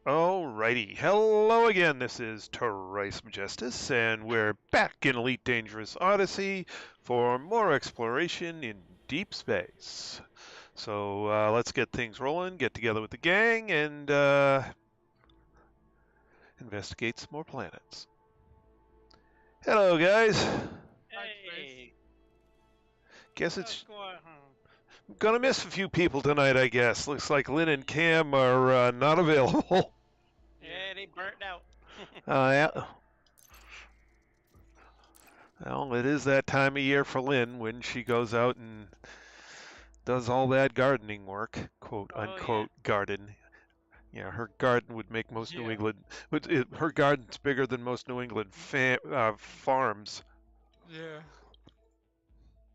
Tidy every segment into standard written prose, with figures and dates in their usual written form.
Alrighty, hello again. This is Thrice Majestus, and we're back in Elite Dangerous Odyssey for more exploration in deep space. So let's get things rolling, get together with the gang, and investigate some more planets. Hello, guys. Hey, Guess what's it's going on? gonna miss a few people tonight, I guess. Looks like Lynn and Cam are not available. Yeah, they burnt out. Yeah. Well, it is that time of year for Lynn when she goes out and does all that gardening work, quote Oh yeah. unquote garden. Yeah, her garden would make most New Yeah. England. Her garden's bigger than most New England farms. Yeah.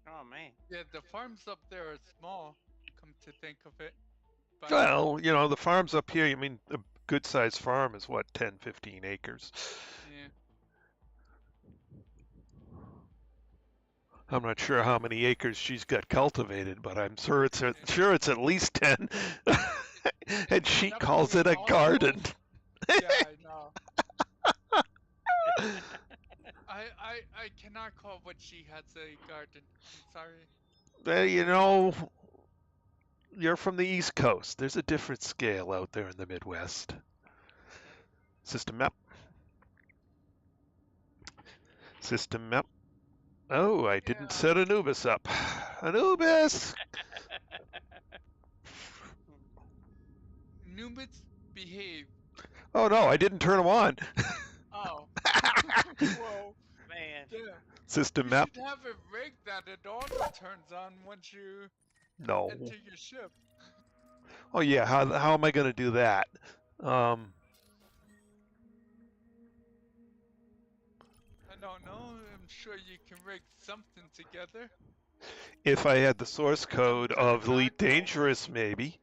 Oh man. Yeah, the farms up there are small, come to think of it. But Well, you know, the farms up here, I mean, a good sized farm is what, 10, 15 acres. yeah. I'm not sure how many acres she's got cultivated, but I'm sure it's at least 10. And she calls it a garden. Yeah, I know. I cannot call what she has a garden. I'm sorry. You know, you're from the East Coast. There's a different scale out there in the Midwest. System map. System map. Oh, I didn't set Anubis up. Anubis! Numits behave. Oh no, I didn't turn him on. Oh. Whoa. Man. Yeah. System You map. should have it rigged that it auto turns on once you No. enter your ship. Oh yeah, how am I going to do that? I don't know. I'm sure you can rig something together. If I had the source code of Elite Dangerous, maybe.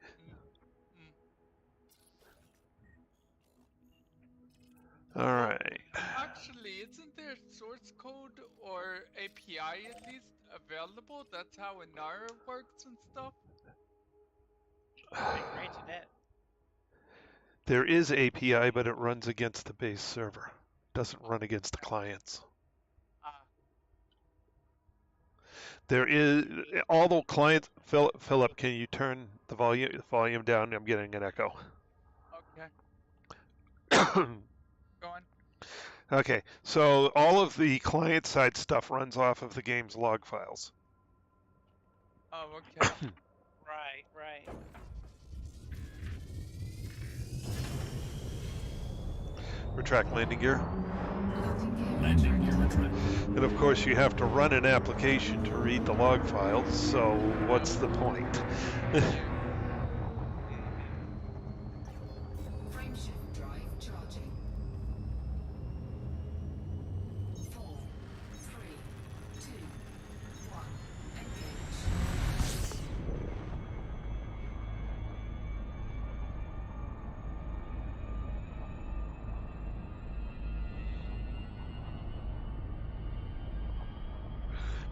Alright. Actually, isn't there source code or API at least available? That's how Inara works and stuff? I granted that. There is API, but it runs against the base server. Doesn't run against the clients. There is, although clients, Philip, can you turn the volume down? I'm getting an echo. Okay. Go on. Okay, so all of the client-side stuff runs off of the game's log files. Oh, okay. Right. Retract landing gear. Landing gear retract. And of course, you have to run an application to read the log files, so what's the point? Frameshift drive charging. 4, 3, 2, 1, engage.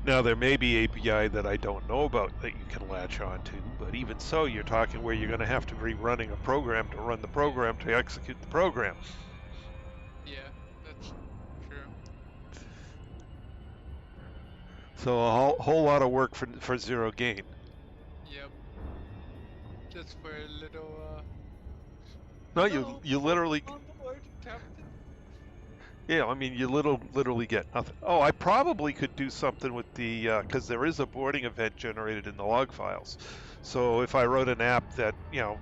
Now, there may be API that I don't know about that you can latch onto, but even so, you're talking where you're going to have to be running a program to run the program to execute the program. Yeah, that's true. So a whole lot of work for zero gain. Yep. Just for a little, No, hello, you literally... on board, Captain. Yeah, I mean, you literally get nothing. Oh, I probably could do something with the, because there is a boarding event generated in the log files. So if I wrote an app that, you know,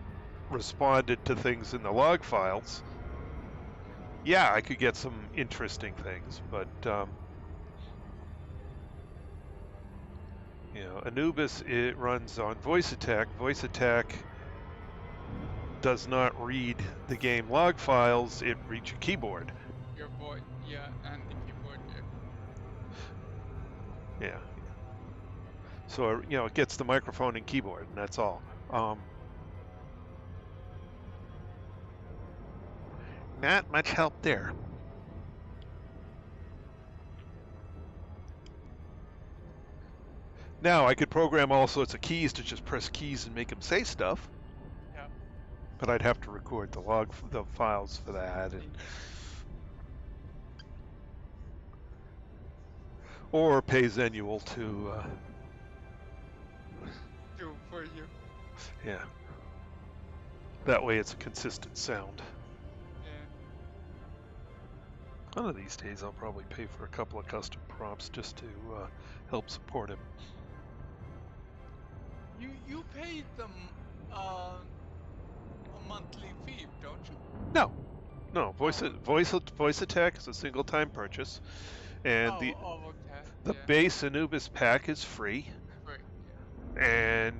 responded to things in the log files, yeah, I could get some interesting things. But, you know, Anubis, it runs on voice attack. Voice attack does not read the game log files, it reads your keyboard. Your voice, yeah, and the keyboard, Yeah. So, you know, it gets the microphone and keyboard, and that's all. Not much help there. Now, I could program all sorts of keys to just press keys and make them say stuff. Yeah. but I'd have to record the files for that, and or pay Zenual to Do for you. yeah. That way it's a consistent sound. Yeah. One of these days I'll probably pay for a couple of custom prompts just to help support him. You pay them a monthly fee, don't you? No, voice attack is a single time purchase, and Okay. the Yeah. base Anubis pack is free. Right. And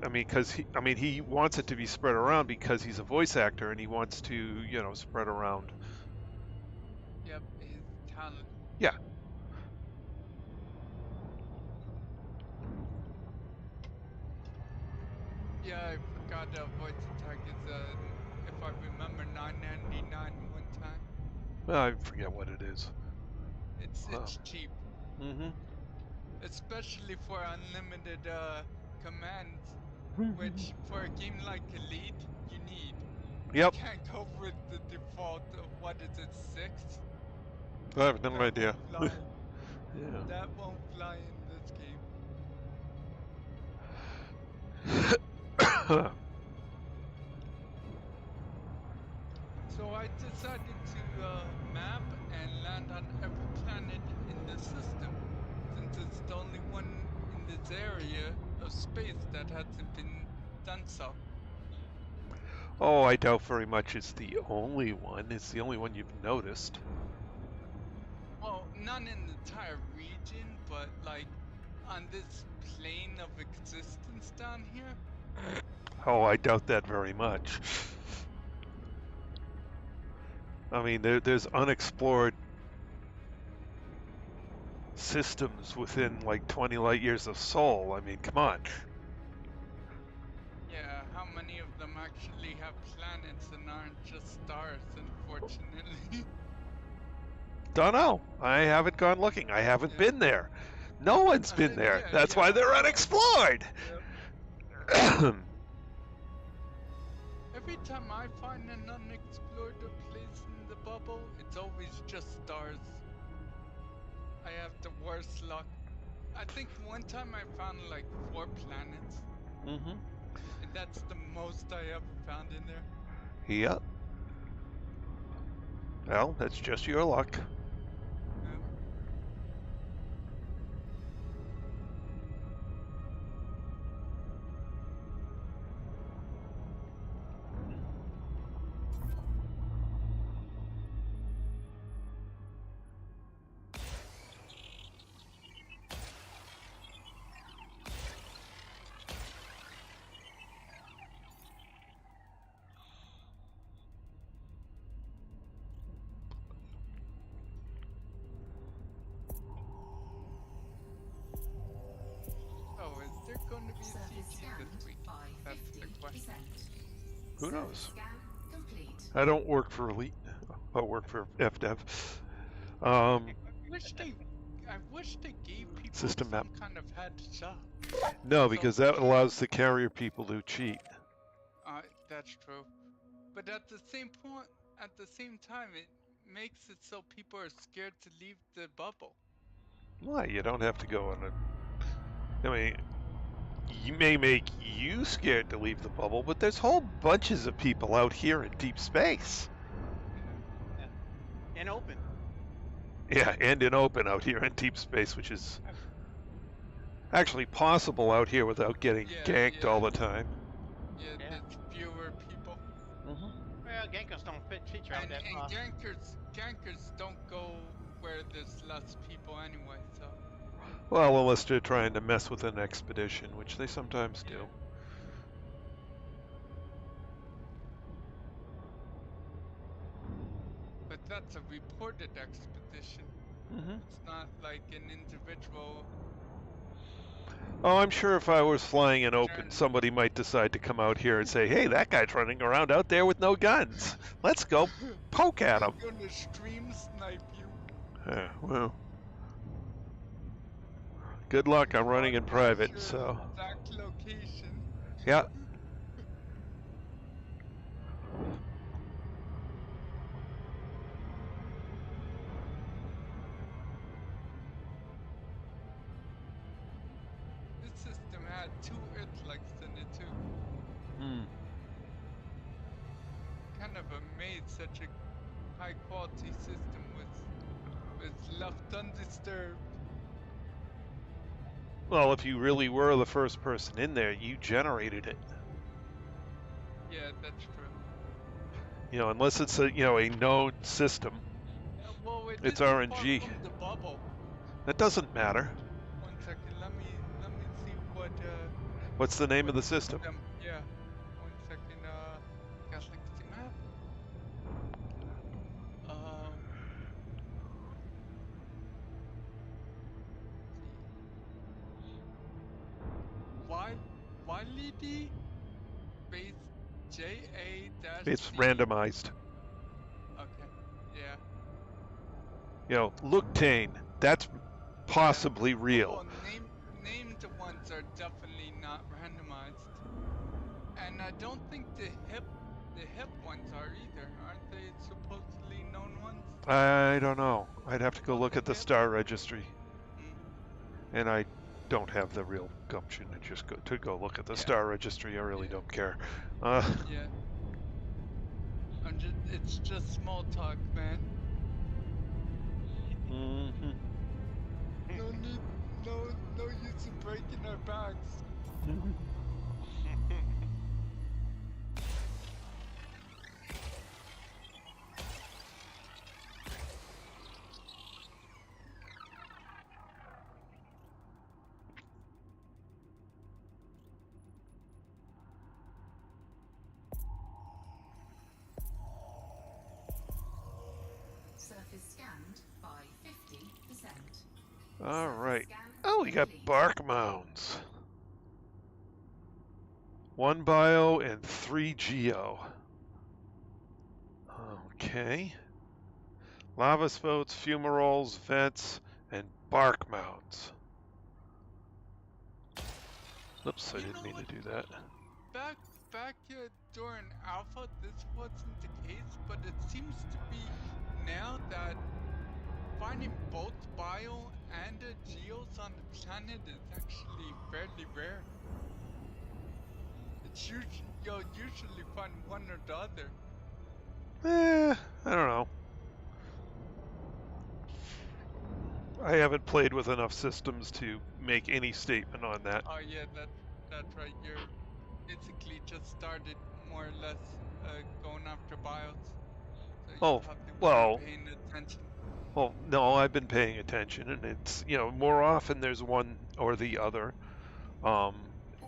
I mean, he wants it to be spread around because he's a voice actor and he wants to, spread around. Yep. His talent. Yeah. Yeah, I forgot voice attack is if I remember, $9.99 one time. Well, I forget what it is. It's cheap, Mm-hmm. especially for unlimited commands, which for a game like Elite you need. Yep. You can't go with the default of what is it, 6? I have no That idea. won't fly. Yeah. That won't fly in this game. So I decided to map and land on every planet in the system, since it's the only one in this area of space that hasn't been done so. Oh, I doubt very much it's the only one. It's the only one you've noticed. Well, not in the entire region, but like on this plane of existence down here. Oh, I doubt that very much. I mean, there's unexplored systems within like 20 light years of Sol. I mean, come on. Yeah, how many of them actually have planets and aren't just stars, unfortunately? Don't know. I haven't gone looking. I haven't been there. No one's been there. That's why they're unexplored. Yep. Every time I find an unexplored place in the bubble, it's always just stars. I have the worst luck. I think one time I found like 4 planets. Mm-hmm. And that's the most I ever found in there. Yep. Well, that's just your luck. Yep. Oh, is there going to be a Surface CG scanned this week? by That's the 50%. question. Who knows? Scan complete. I don't work for Elite. I work for FDev. I wish they gave people System map. some kind of heads up. No, So- because that allows the carrier people to cheat. That's true. But at the same time, it makes it so people are scared to leave the bubble. Why? You don't have to go on a... I mean, you may make you scared to leave the bubble, but there's whole bunches of people out here in deep space. And open. Yeah, and in open out here in deep space, which is actually possible out here without getting ganked all the time. Yeah, Yeah. there's fewer people. Well, gankers don't feature out And that far. gankers don't go where there's less people anyway, so. Well, unless they're trying to mess with an expedition, which they sometimes do. But that's a reported expedition. It's not like an individual. Oh, I'm sure if I was flying in open, Journey. somebody might decide to come out here and say, hey, that guy's running around out there with no guns. Let's go poke at him. I'm gonna stream snipe you. Well, good luck. I'm running in private, Your so... exact location. Yeah. made such a high quality system was left undisturbed. Well, if you really were the first person in there, you generated it. Yeah, that's true. You know, unless it's a a known system, Well, it it's isn't far RNG. from the bubble. That doesn't matter. 1 second, let me see what What's the name of the system? Yeah. 1 second, galaxy map. YLD space JA-C. It's randomized. Okay. Yeah. You know, Luctane, that's possibly real. Well, named ones are definitely not randomized, and I don't think the hip ones are either. Aren't they supposedly known ones? I don't know. I'd have to go Well, look the at the hip- star registry, Mm, and I don't have the real gumption to just go look at the Yeah. star registry. I really Yeah. don't care. yeah. It's just small talk, man. Mhm. No use in breaking our backs. Surface scanned by 50%. All right. Scan Oh, we got complete. bark mounds. 1 bio and 3 geo. Okay. Lava spouts, fumaroles, vents, and bark mounds. Oops, I You didn't know mean what? to do that. Back during Alpha, this wasn't the case, but it seems to be now that finding both bio and geos on the planet is actually fairly rare. It's you'll usually find one or the other. I don't know. I haven't played with enough systems to make any statement on that. Oh yeah, that's right. You're basically just started more or less going after bios, so you Oh, probably wasn't well, paying attention. well, no, I've been paying attention, and it's more often there's one or the other.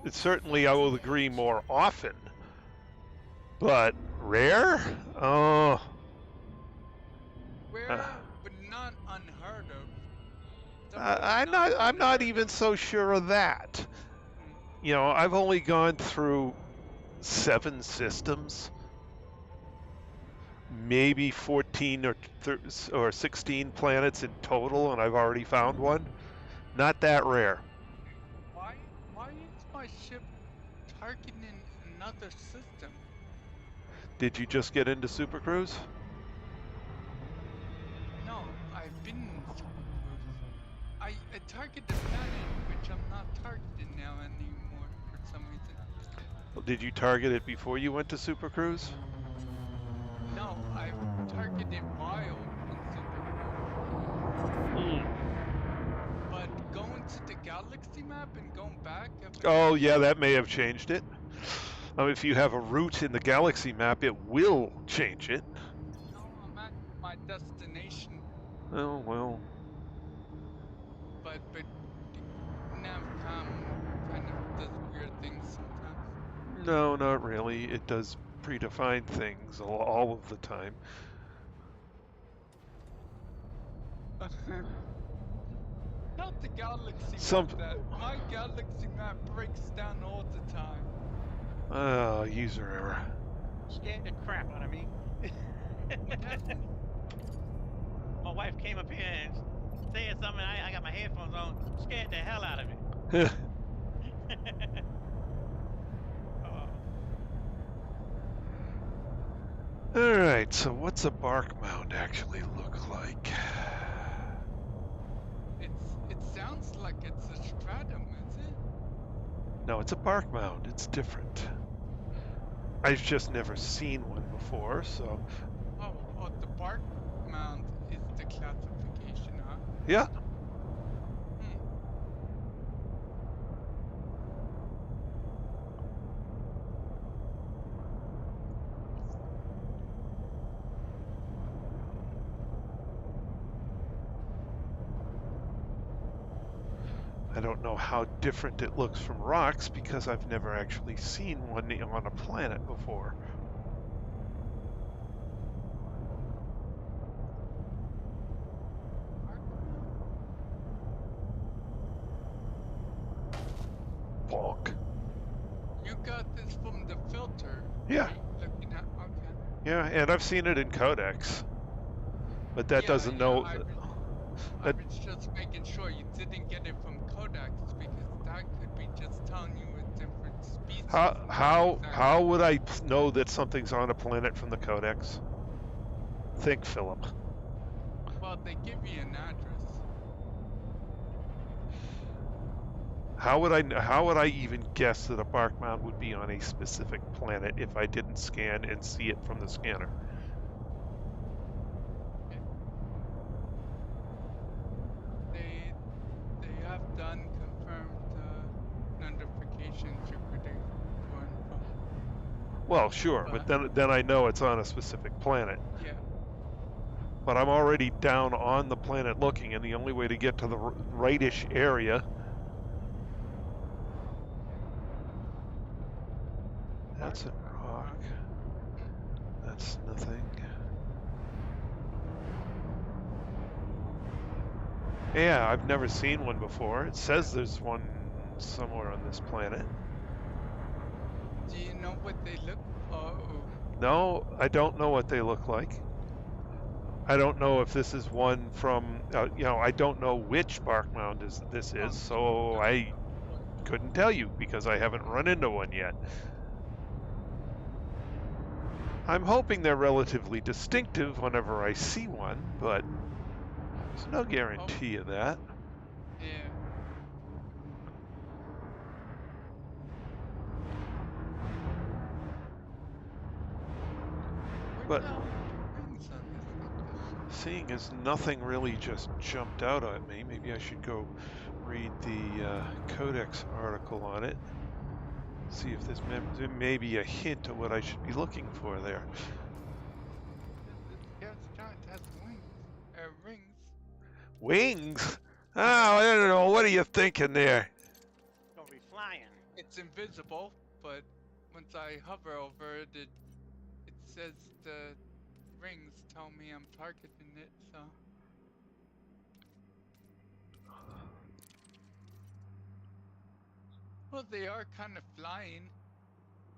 It's certainly, I will agree, more often, but rare. Oh, Rare, but not unheard of. I'm Definitely not. I'm not unheard even of. so sure of that. Mm. I've only gone through 7 systems, maybe 14 or 16 planets in total, and I've already found one. Not that rare. Why is my ship targeting another system? Did you just get into Super Cruise? No, I've been in Super Cruise. I target the planet, which I'm not targeting now anymore for some reason. Did you target it before you went to Super Cruise? No, I've targeted bio in Super Cruise. But going to the galaxy map and going back. Oh, yeah, that may have changed it. If you have a route in the galaxy map, it will change it. No, I'm at my destination. Oh, well. But Navcom kind of does weird things sometimes. No, not really. It does predefined things all of the time. Not the galaxy Some map that. My galaxy map breaks down all the time. user error. Scared the crap out of me. What happened? My wife came up here and said something. I got my headphones on. Scared the hell out of me. All right, so what's a bark mound actually look like? It sounds like it's a stratum, is it? No, it's a bark mound. It's different. I've just never seen one before, so Oh, the bark mound is the classification, huh? yeah. Hmm. I don't know how different it looks from rocks because I've never actually seen one on a planet before. Bonk. You got this from the filter, Yeah. right? Looking at, okay. Yeah, and I've seen it in codex, but that doesn't know. I was just making sure you didn't get it from Codex because that could be just telling you a different species. How would I know that something's on a planet from the codex? Think, Philip. Well, they give you an address. How would I even guess that a bark mound would be on a specific planet if I didn't scan and see it from the scanner? They have done confirmed notifications you could go from. Well, sure, but then I know it's on a specific planet. Yeah. But I'm already down on the planet looking, and the only way to get to the rightish area. That's a rock. That's nothing. Yeah, I've never seen one before. It says there's one somewhere on this planet. Do you know what they look? No, I don't know what they look like. I don't know if this is one from, I don't know which bark mound this is, so I couldn't tell you because I haven't run into one yet. I'm hoping they're relatively distinctive whenever I see one, but there's no guarantee of that. Yeah. But seeing as nothing really just jumped out at me, maybe I should go read the Codex article on it. See if there's maybe a hint of what I should be looking for there. Yes, giant has wings. Rings. Wings? Oh, I don't know. What are you thinking there? It's gonna be flying. It's invisible, but once I hover over it, it says the rings tell me I'm targeting it, so. Well, they are kind of flying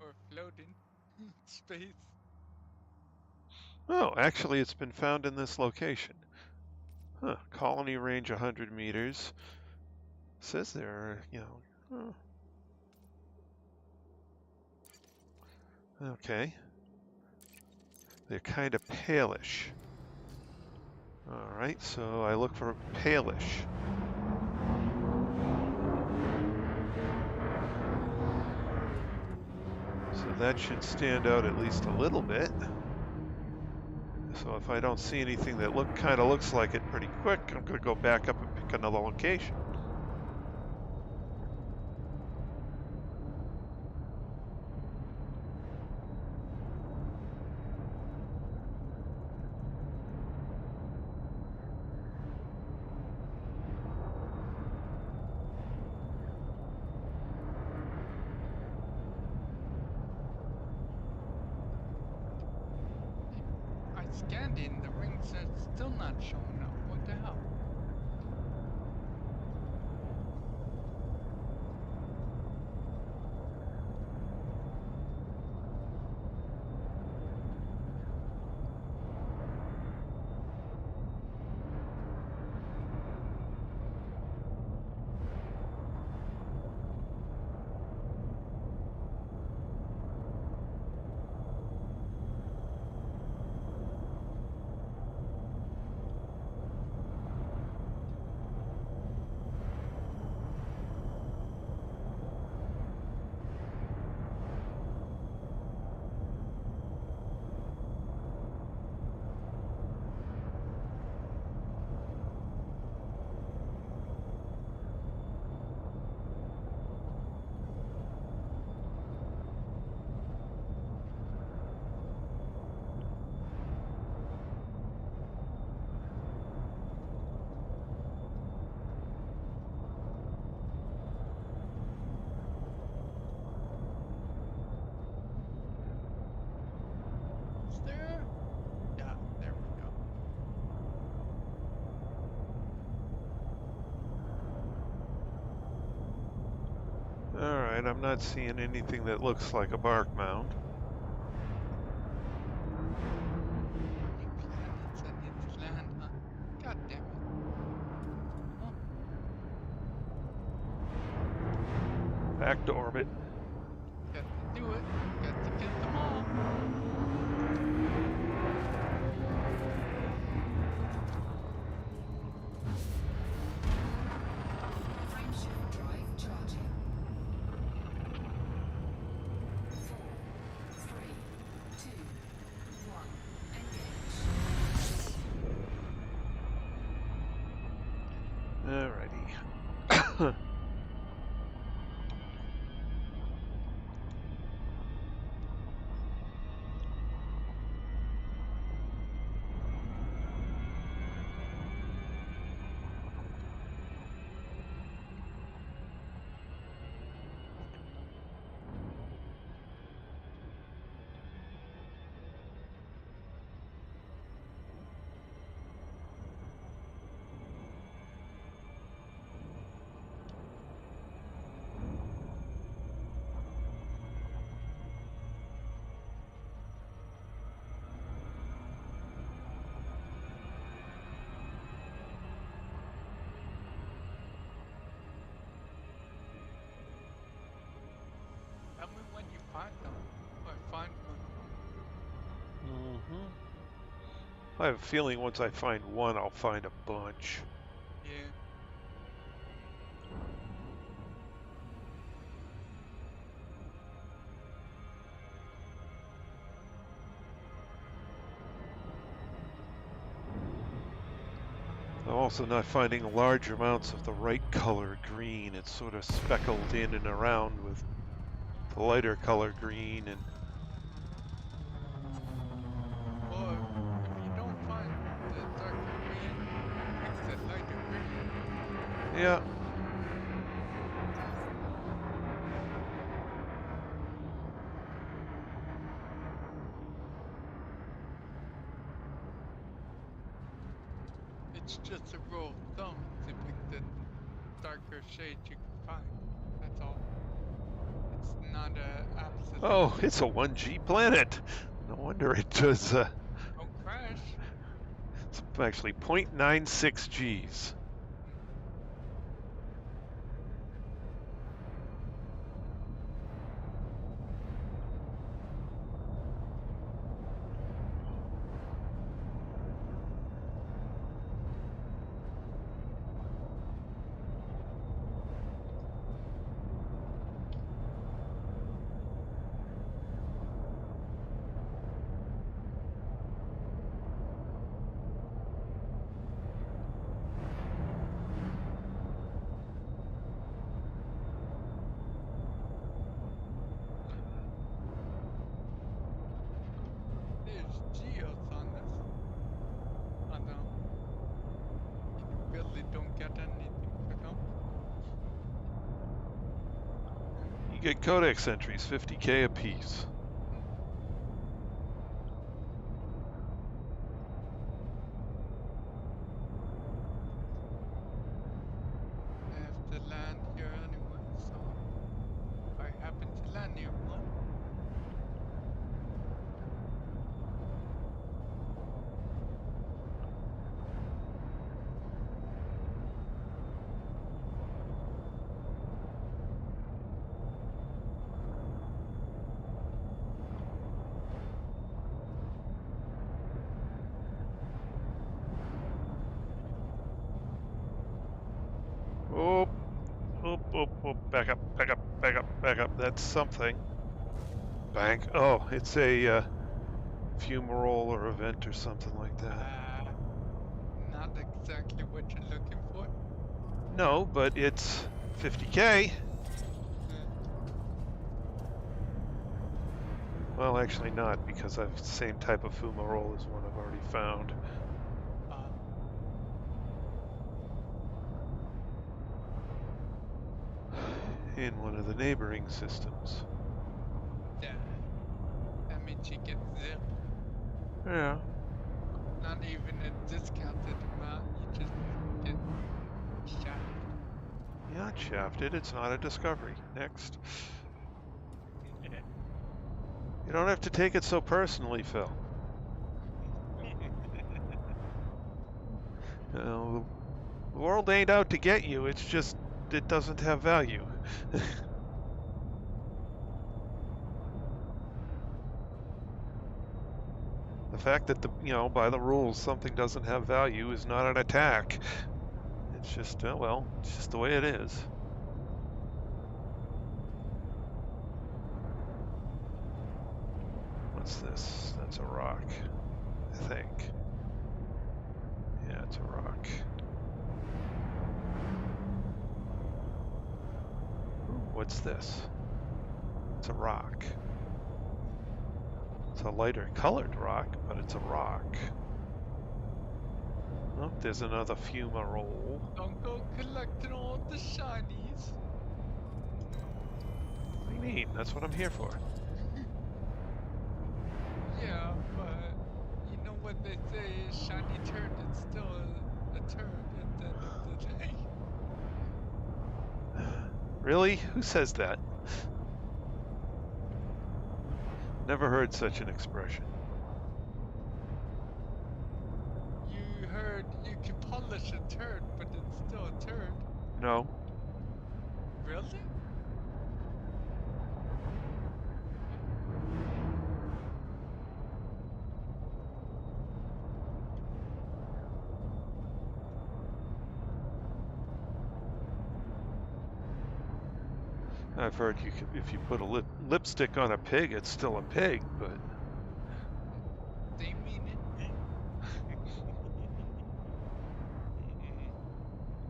or floating in space. Oh, actually, it's been found in this location. Huh. Colony range 100 meters. Says there, Okay. They're kind of palish. All right, so I look for palish. So that should stand out at least a little bit. So if I don't see anything that kind of looks like it pretty quick, I'm going to go back up and pick another location. I scanned in, the rings are still not showing up. What the hell? right, I'm not seeing anything that looks like a bark mound. New planets I need to land on. God damn it. Oh, Back to orbit. got to do it. Got to get them all. Frameshift drive charging. 4, 3, 2, 1. Engage. Alrighty. Tell me when you find them. Or find one. Hmm. I have a feeling once I find one, I'll find a bunch. Yeah. I'm also not finding large amounts of the right color green. It's sort of speckled in and around with the lighter color green, and Or if you don't find the darker green, fix the lighter green. yeah. It's just a rule of thumb to pick the darker shade you can find. That's all. It's not a absolute. Oh, it's a 1G planet. No wonder it does. Don't crash. It's actually 0.96 Gs. There's geos on this. Oh no. You really don't get anything for them. You get codex entries, 50K apiece. I have to land here anyway, so if I happen to land near one, Oh, oh, back up, back up, back up, back up. That's something. Bank. Oh, it's a fumarole or event or something like that. not exactly what you're looking for. No, but it's 50K. Well, actually not, because I've the same type of fumarole as one I've already found. In one of the neighboring systems. Yeah. That means you get zip. Yeah. Not even a discounted amount, you just get shot. Yacht shafted. It's not a discovery. Next. You don't have to take it so personally, Phil. The world ain't out to get you. It's just it doesn't have value. The fact that by the rules, something doesn't have value is not an attack. It's just, well, it's just the way it is. What's this? That's a rock, I think. Yeah, it's a rock. Ooh, what's this? It's a rock. It's a lighter colored rock, but it's a rock. Oh, there's another fumarole. Don't go collecting all the shinies. What do you mean? That's what I'm here for. Yeah, but you know what they say, shiny turd is still a turd at the end of the day. Really? Who says that? Never heard such an expression. You heard you can polish a turd, but it's still a turd. No. Really? I've heard if you put a lipstick on a pig, it's still a pig, but They mean it.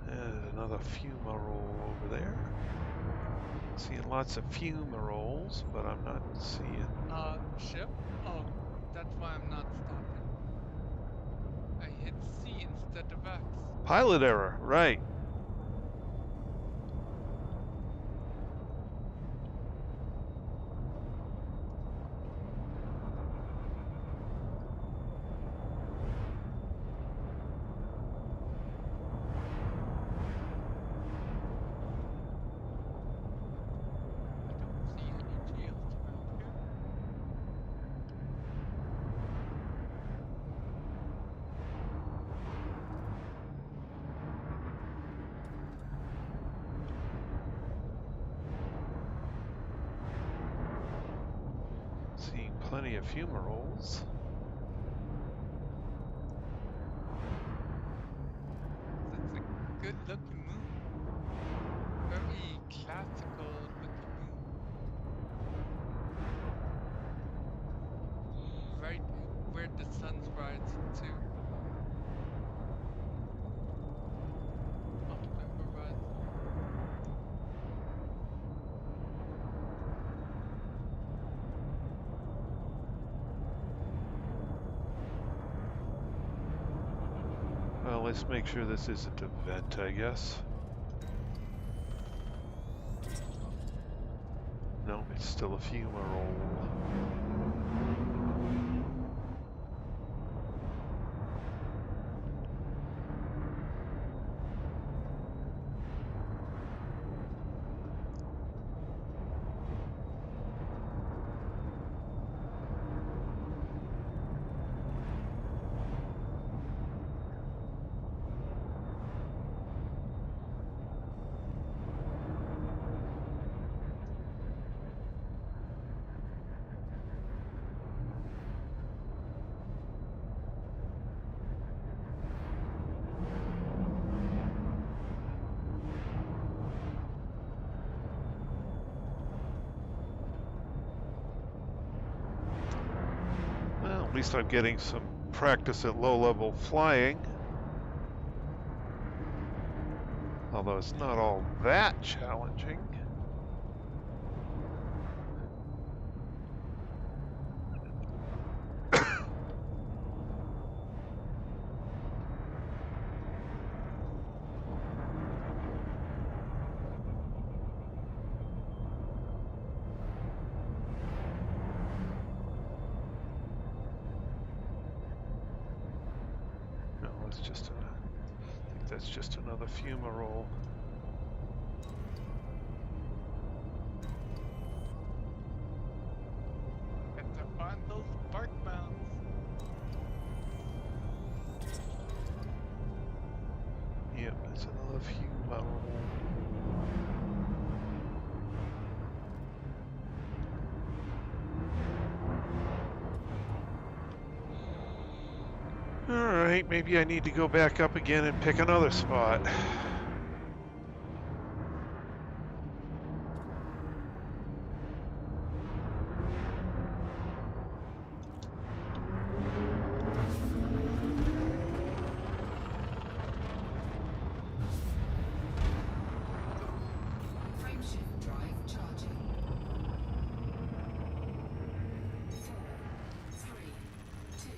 there's another fumarole over there. Seeing lots of fumaroles, but I'm not seeing. Ship? Oh, that's why I'm not stopping. I hit C instead of X. Pilot error, right. I don't see any jails around here. Seeing plenty of fumaroles. That's a good looking moon. Very classical looking moon. Right where the sun's rising to. Off the horizon. Well, let's make sure this isn't a vent, I guess. No, it's still a fumarole. Well, at least I'm getting some practice at low-level flying. Although it's not all that challenging. No, it's just I think that's just another fumarole. of humoral. Alright, maybe I need to go back up again and pick another spot. Frameshift drive charging. 4, 3, 2,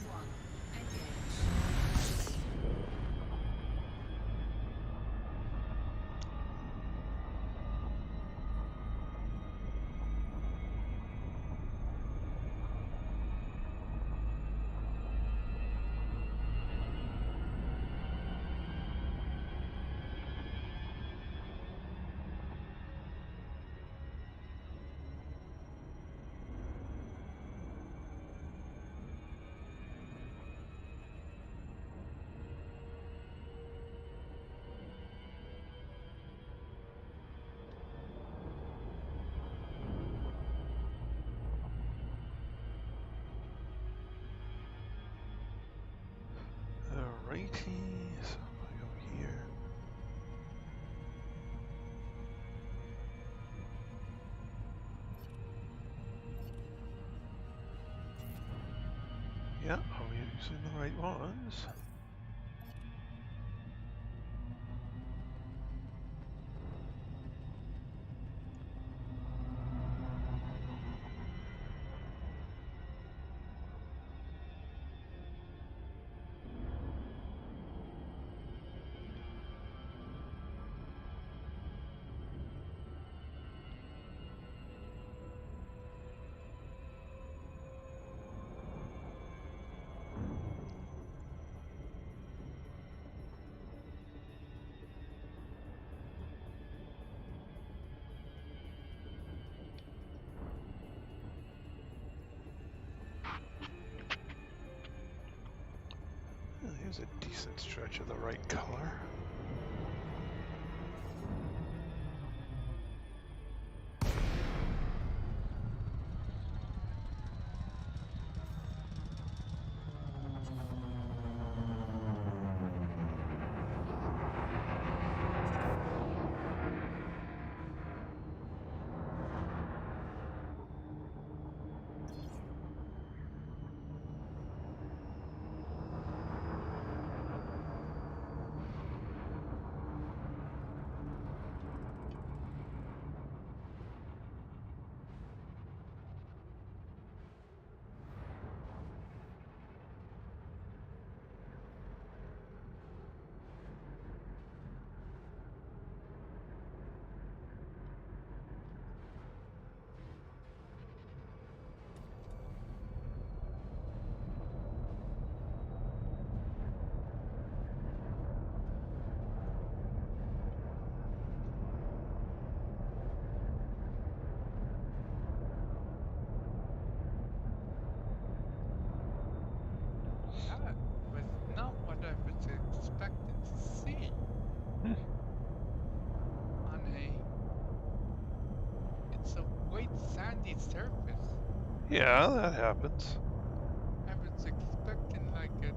1. Engage. Alrighty, so I go here. Yeah, are we using the right ones? Here's a decent stretch of the right color. That was not what I was expecting to see on a. It's a white sandy surface. Yeah, that happens. I was expecting like a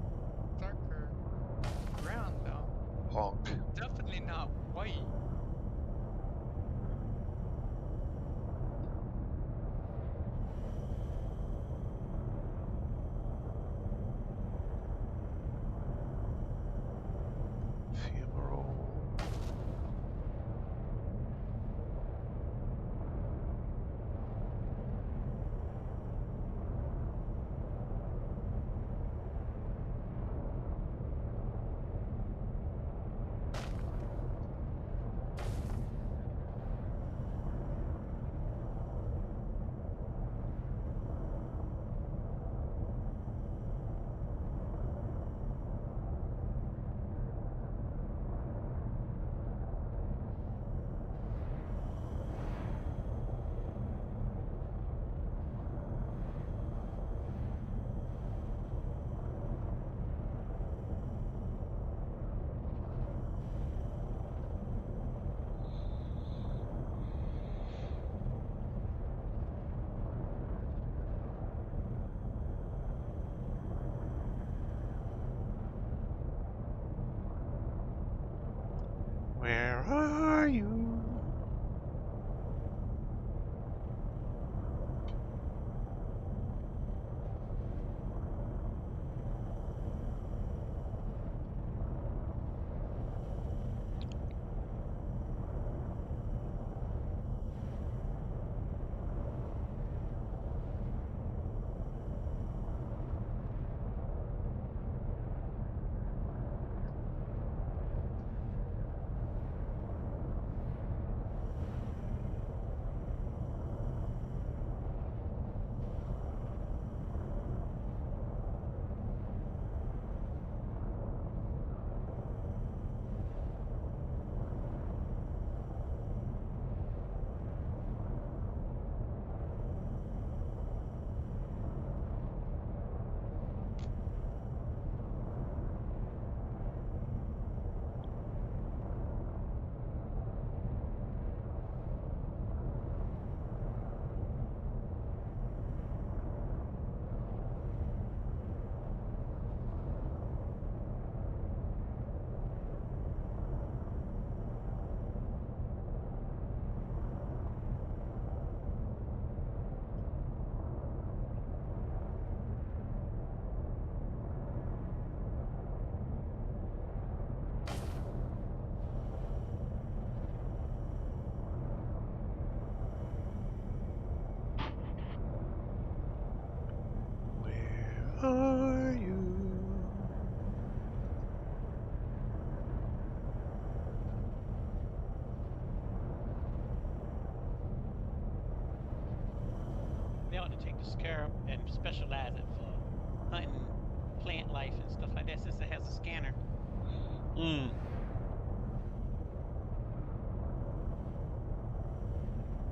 darker ground though. Honk. Definitely not white. Fumarole. Where are you? Where are you? They ought to take the scarab and specialize it for hunting plant life and stuff like that, since it has a scanner. Hmm.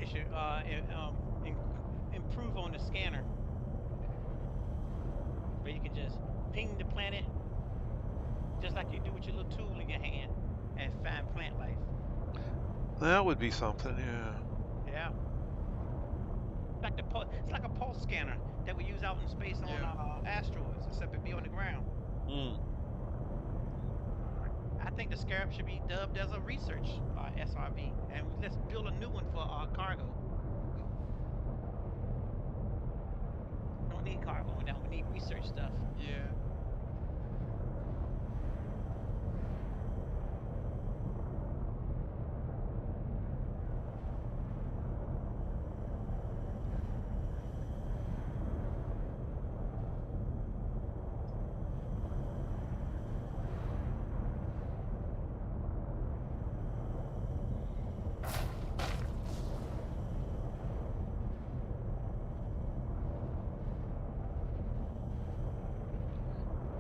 It should improve on the scanner, where you can just ping the planet, just like you do with your little tool in your hand, and find plant life. That would be something, yeah. Yeah. It's like a pulse scanner that we use out in space on asteroids, except it be on the ground. Hmm. I think the scarab should be dubbed as a research SRV, and let's build a new one for our cargo. Don't need cargo now. We need research stuff. Yeah.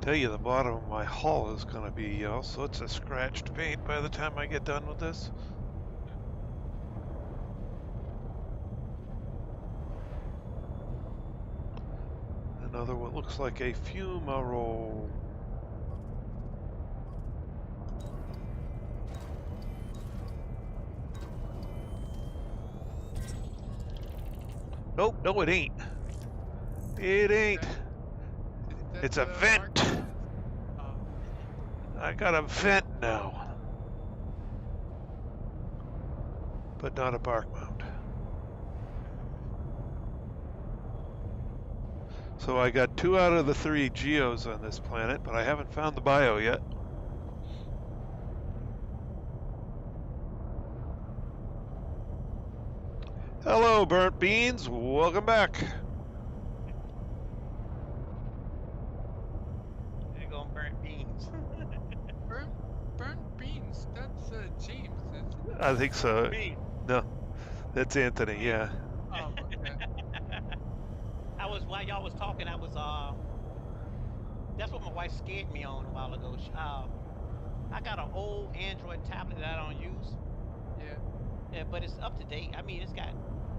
Tell you, the bottom of my hull is going to be all sorts of scratched paint by the time I get done with this. Another what looks like a fumarole. Nope, no it ain't. It ain't. It's a vent. I got a vent now. But not a bark mount. So I got 2 out of the 3 geos on this planet, but I haven't found the bio yet. Hello, burnt beans. Welcome back. They're going burnt beans. Burnt beans. That's James, isn't it? I think so. Me. No, that's Anthony. Yeah. Oh, okay. While y'all was talking, that's what my wife scared me on a while ago. I got an old Android tablet that I don't use. Yeah. But it's up to date. I mean, it's got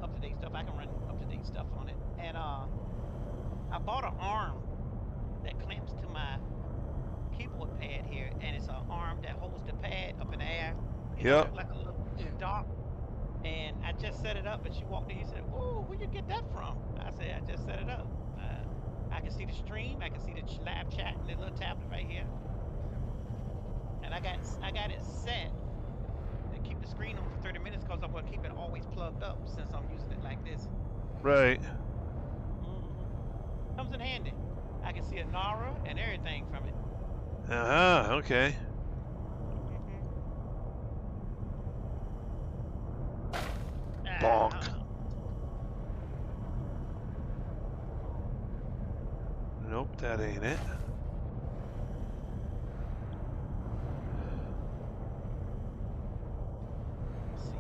up to date stuff. I can run up to date stuff on it. And I bought an arm that clamps to my keyboard pad here, and it's an arm that holds the pad up in the air. Yep. Like a little dock. And I just set it up, and she walked in. He said, "Whoa, where'd you get that from?" I said, "I just set it up. I can see the stream. I can see the live chat in the little tablet right here. And I got it set the screen on for 30 minutes because I'm gonna keep it always plugged up since I'm using it like this. Right. Comes in handy. I can see a Nara and everything from it. Uh-huh, okay. Bonk. Nope, that ain't it. Let's see.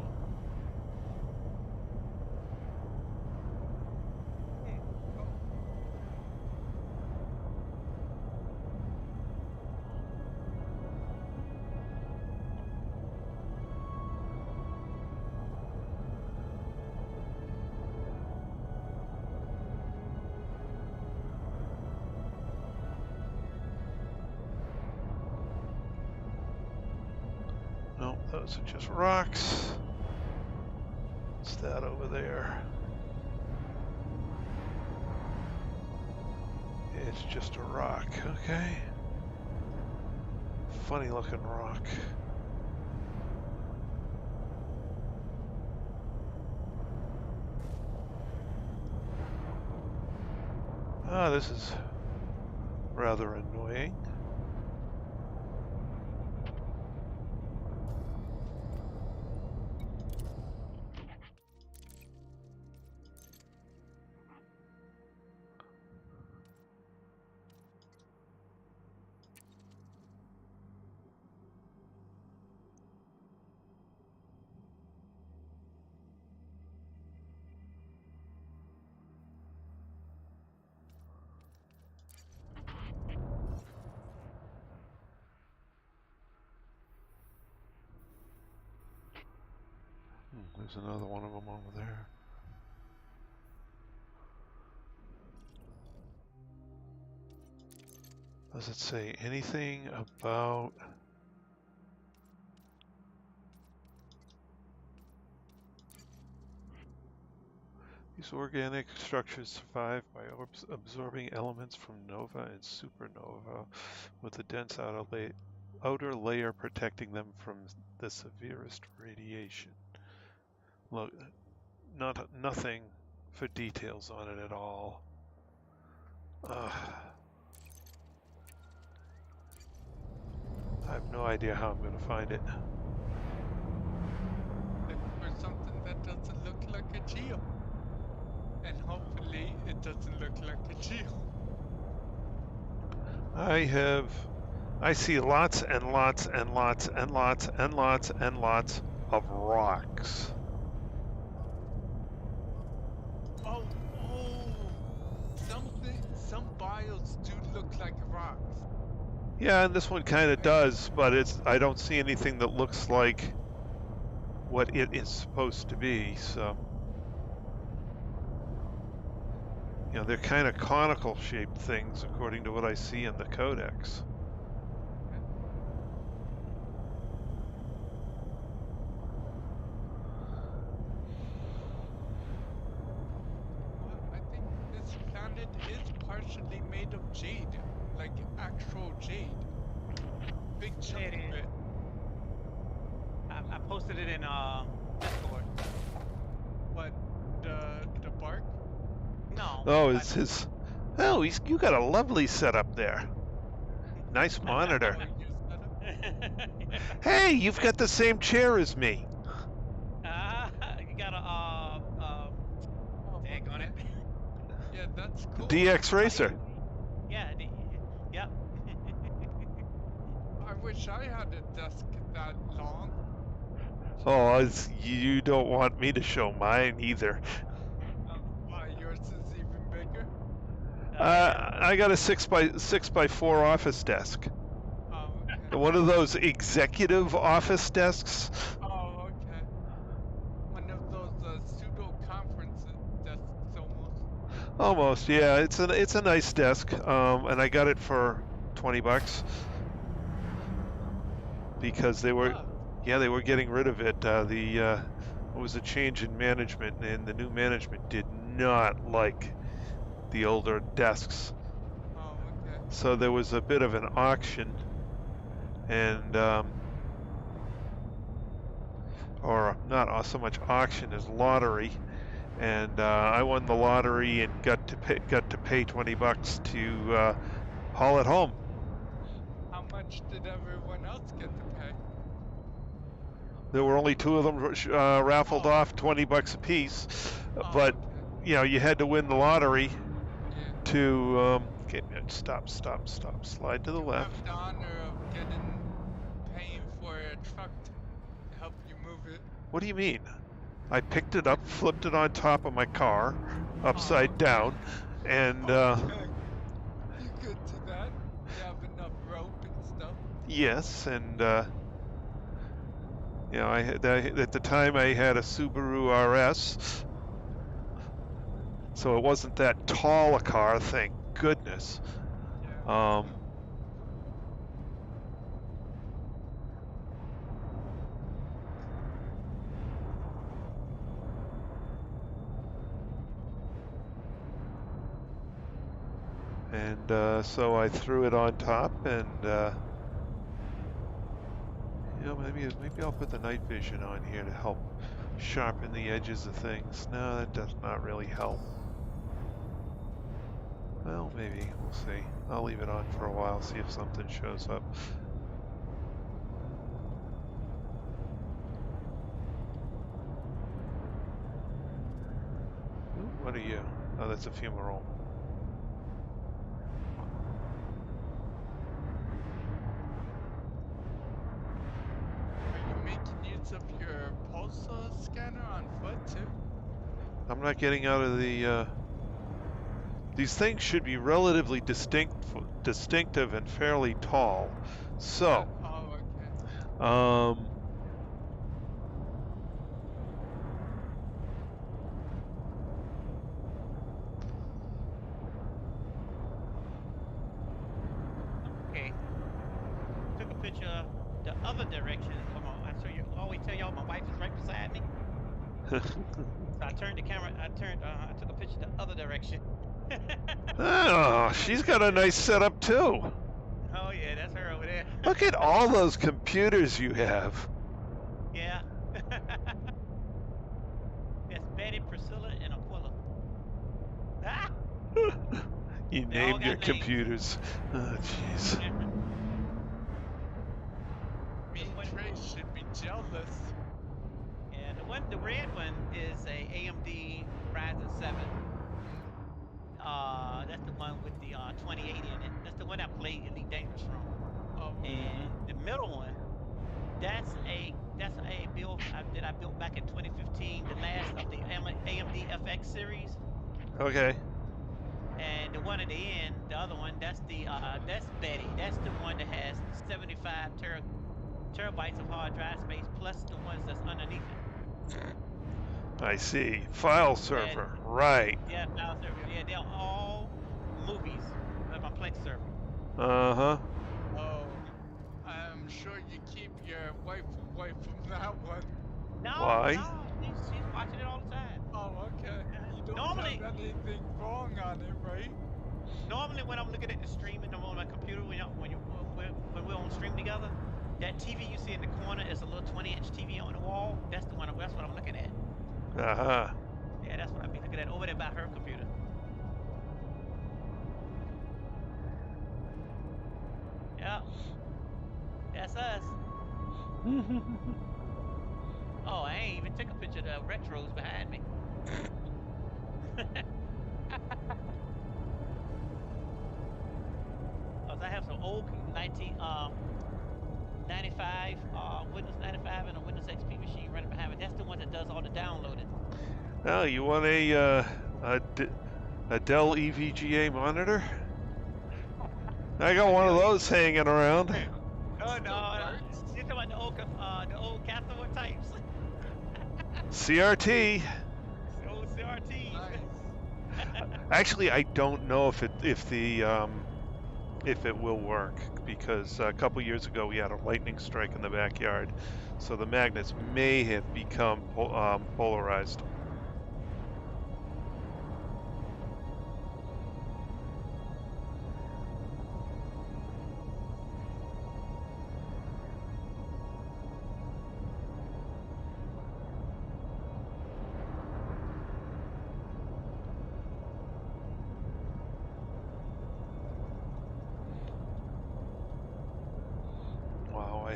Nope, those are just rocks. What's that over there? It's just a rock, okay. Funny looking rock. Ah, this is rather annoying. There's another one of them over there. Does it say anything about... These organic structures survive by absorbing elements from nova and supernova, with a dense outer layer protecting them from the severest radiation. Look, nothing for details on it at all. I have no idea how I'm going to find it. Look for something that doesn't look like a geo. And hopefully it doesn't look like a geo. I see lots and lots and lots and lots and lots and lots of rocks. Oh, some bios do look like rocks. Yeah, and this one kind of does, but I don't see anything that looks like what it is supposed to be, so. You know, they're kind of conical shaped things according to what I see in the codex. Well, I think this planet is partially made of jade, like actual jade. Big chunk of it. I posted it in Discord. But the bark? No. Oh, it's his. Oh, you got a lovely setup there. Nice monitor. Hey, you've got the same chair as me. You got a tag on it. Yeah, that's cool. DX Racer. Yeah. Yep. I wish I had a desk that long. Oh, you don't want me to show mine either. Why, yours is even bigger? I got a 6x4 office desk. Oh, okay. One of those executive office desks. Oh, okay. One of those pseudo conference desks almost. Almost, yeah. It's a nice desk, and I got it for $20 because they were getting rid of it. It was a change in management, and the new management did not like the older desks. Oh, okay. So there was a bit of an auction, and or not so much auction as lottery, and I won the lottery and got to pay $20 to haul it home. How much did everyone else get to pay? There were only 2 of them raffled Oh. off, $20 a piece, Oh, but okay. you know you had to win the lottery Yeah. to stop, slide to the You left. have the honor of paying for a truck to help you move it. What do you mean? I picked it up, flipped it on top of my car, Oh, upside okay. down, and Okay. You could do that. You have enough rope and stuff. yes, and you know, at the time I had a Subaru RS, so it wasn't that tall a car, thank goodness. Yeah. And so I threw it on top, and you know, maybe I'll put the night vision on here to help sharpen the edges of things. No, that does not really help. Well, maybe. We'll see. I'll leave it on for a while, see if something shows up. Ooh, what are you? Oh, that's a fumarole. Are you making use of your pulse scanner on foot too? I'm not getting out of the... These things should be relatively distinctive and fairly tall. So, Oh, okay. Okay. Took a picture the other direction. Come on, I always tell y'all my wife is right beside me. So I turned the camera. I took a picture the other direction. oh, she's got a nice setup too. Oh yeah, that's her over there. Look at all those computers you have. Yeah. That's Betty, Priscilla, and Aquila. Ah! You They all named your got names. computers. Oh, jeez. Me and Trace should be jealous. Yeah, the red one is a AMD Ryzen 7. That's the one with the 2080 in it. That's the one I played Elite Dangerous from. Oh, And the middle one, that's a build that I built back in 2015, the last of the AMD FX series. Okay. And the one at the end, the other one, that's Betty. That's the one that has 75 terabytes of hard drive space plus the ones that's underneath it. I see. File server. Right. Yeah, file server. Yeah, they're all movies on my Plex server. Uh-huh. Oh, I'm sure you keep your wife away from that one. No, Why? no, she's watching it all the time. Oh, okay. You don't Normally- have anything wrong on it, right? Normally, when I'm looking at the stream and I'm on my computer, when we're on stream together, that TV you see in the corner is a little 20-inch TV on the wall. That's what I'm looking at. Uh-huh. Yeah, that's what I'd be looking at over there by her computer. Yeah, that's us. Oh, I ain't even took a picture of the retros behind me. Cause I have some old 95 Windows 95 and a Windows XP machine running behind me. That's the one that does all the downloading. Oh, you want a Dell EVGA monitor? I got one of those hanging around. Oh no, you're talking about the old Castlewood types. CRT. The old CRT. Nice. Actually, I don't know if it will work, because a couple years ago we had a lightning strike in the backyard, so the magnets may have become polarized.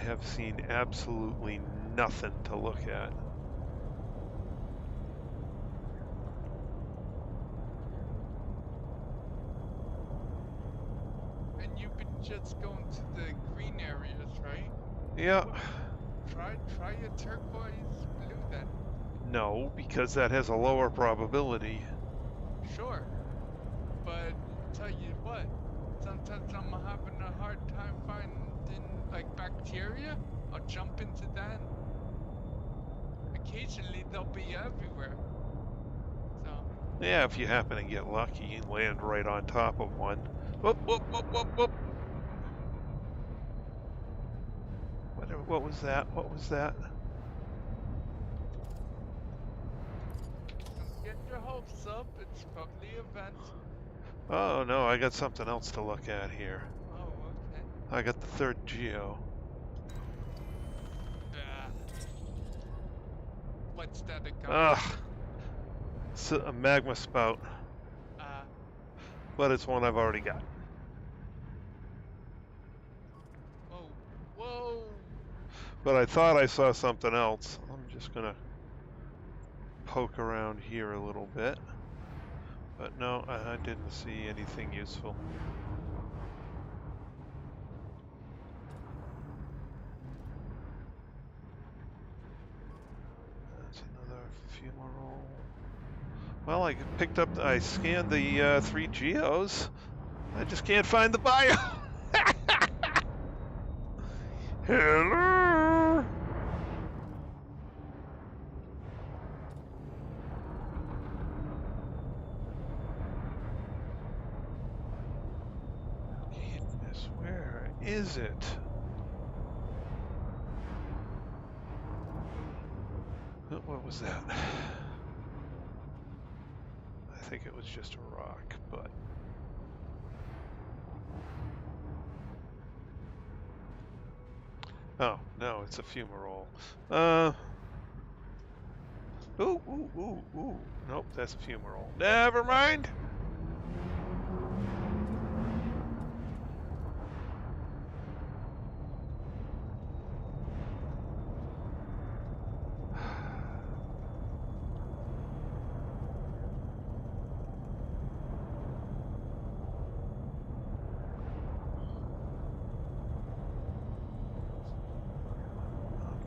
have seen absolutely nothing to look at. And you've been just going to the green areas, right? Yeah. Try a turquoise blue then. No, because that has a lower probability. Sure. But tell you what, sometimes I'm having a hard time finding like bacteria. I'll jump into that. Occasionally they'll be everywhere. So Yeah, if you happen to get lucky, you land right on top of one. Whoop, whoop, whoop, whoop, whoop. What was that? What was that? don't get your hopes up. It's probably a vent. Oh no, I got something else to look at here. Oh, okay. I got the third geo. What's that a guy? Ugh, it's a magma spout, but it's one I've already got. Whoa, whoa. But I thought I saw something else. I'm just gonna poke around here a little bit. But no, I didn't see anything useful. That's another fumarole. Well, I scanned the 3 geos. I just can't find the bio. Hello. Goodness, where is it? What was that? I think it was just a rock, but... Oh, no, it's a fumarole. Ooh. Nope, that's a fumarole. Never mind.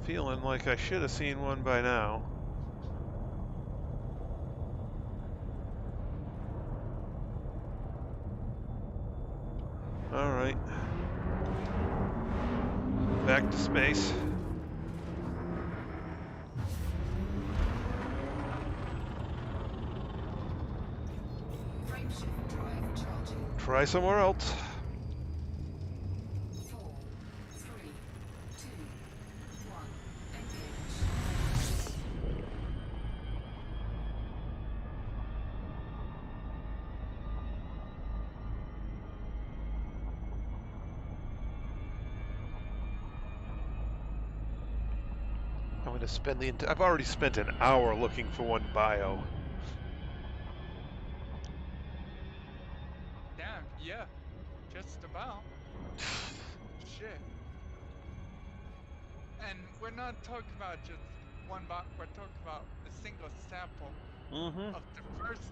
Feeling like I should have seen one by now. All right. Back to space. Frameshift drive charging. Try somewhere else. 4, 3, 2, 1. Engage. I'm going to spend I've already spent an hour looking for one bio. Damn, yeah. Just about. Shit. And we're not talking about just one bot, we're talking about a single sample Mm-hmm. of the first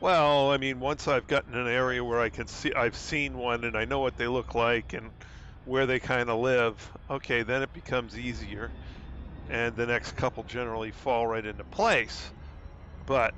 Well, I mean, once I've gotten an area where I can see, I've seen one and I know what they look like and where they kind of live, okay, then it becomes easier. And the next couple generally fall right into place. But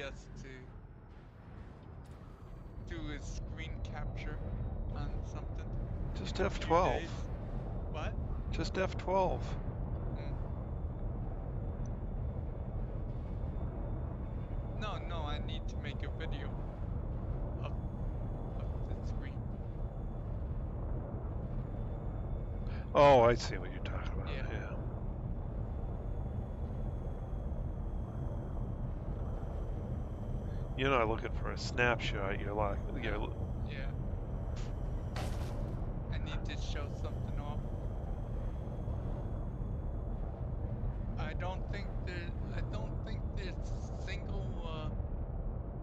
just to do a screen capture on something. Just In a few F12. days. What? Just F12. Mm. No, I need to make a video of the screen. Oh, I see what you're talking about. Yeah. Yeah. You're not looking for a snapshot. You're like, Yeah. I need to show something off. I don't think there's a single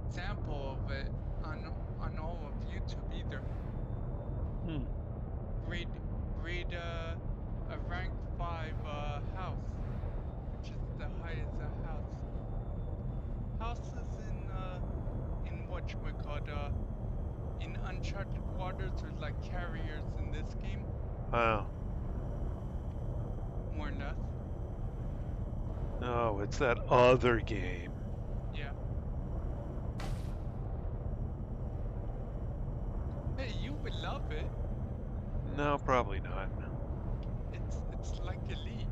sample of it on all of YouTube either. Grade a rank 5 house, which is the highest house. Houses in whatchamacallit, in uncharted waters are like carriers in this game, Wow. more or less. Oh, it's that other game. Yeah. Hey, you would love it. No, probably not. It's like Elite,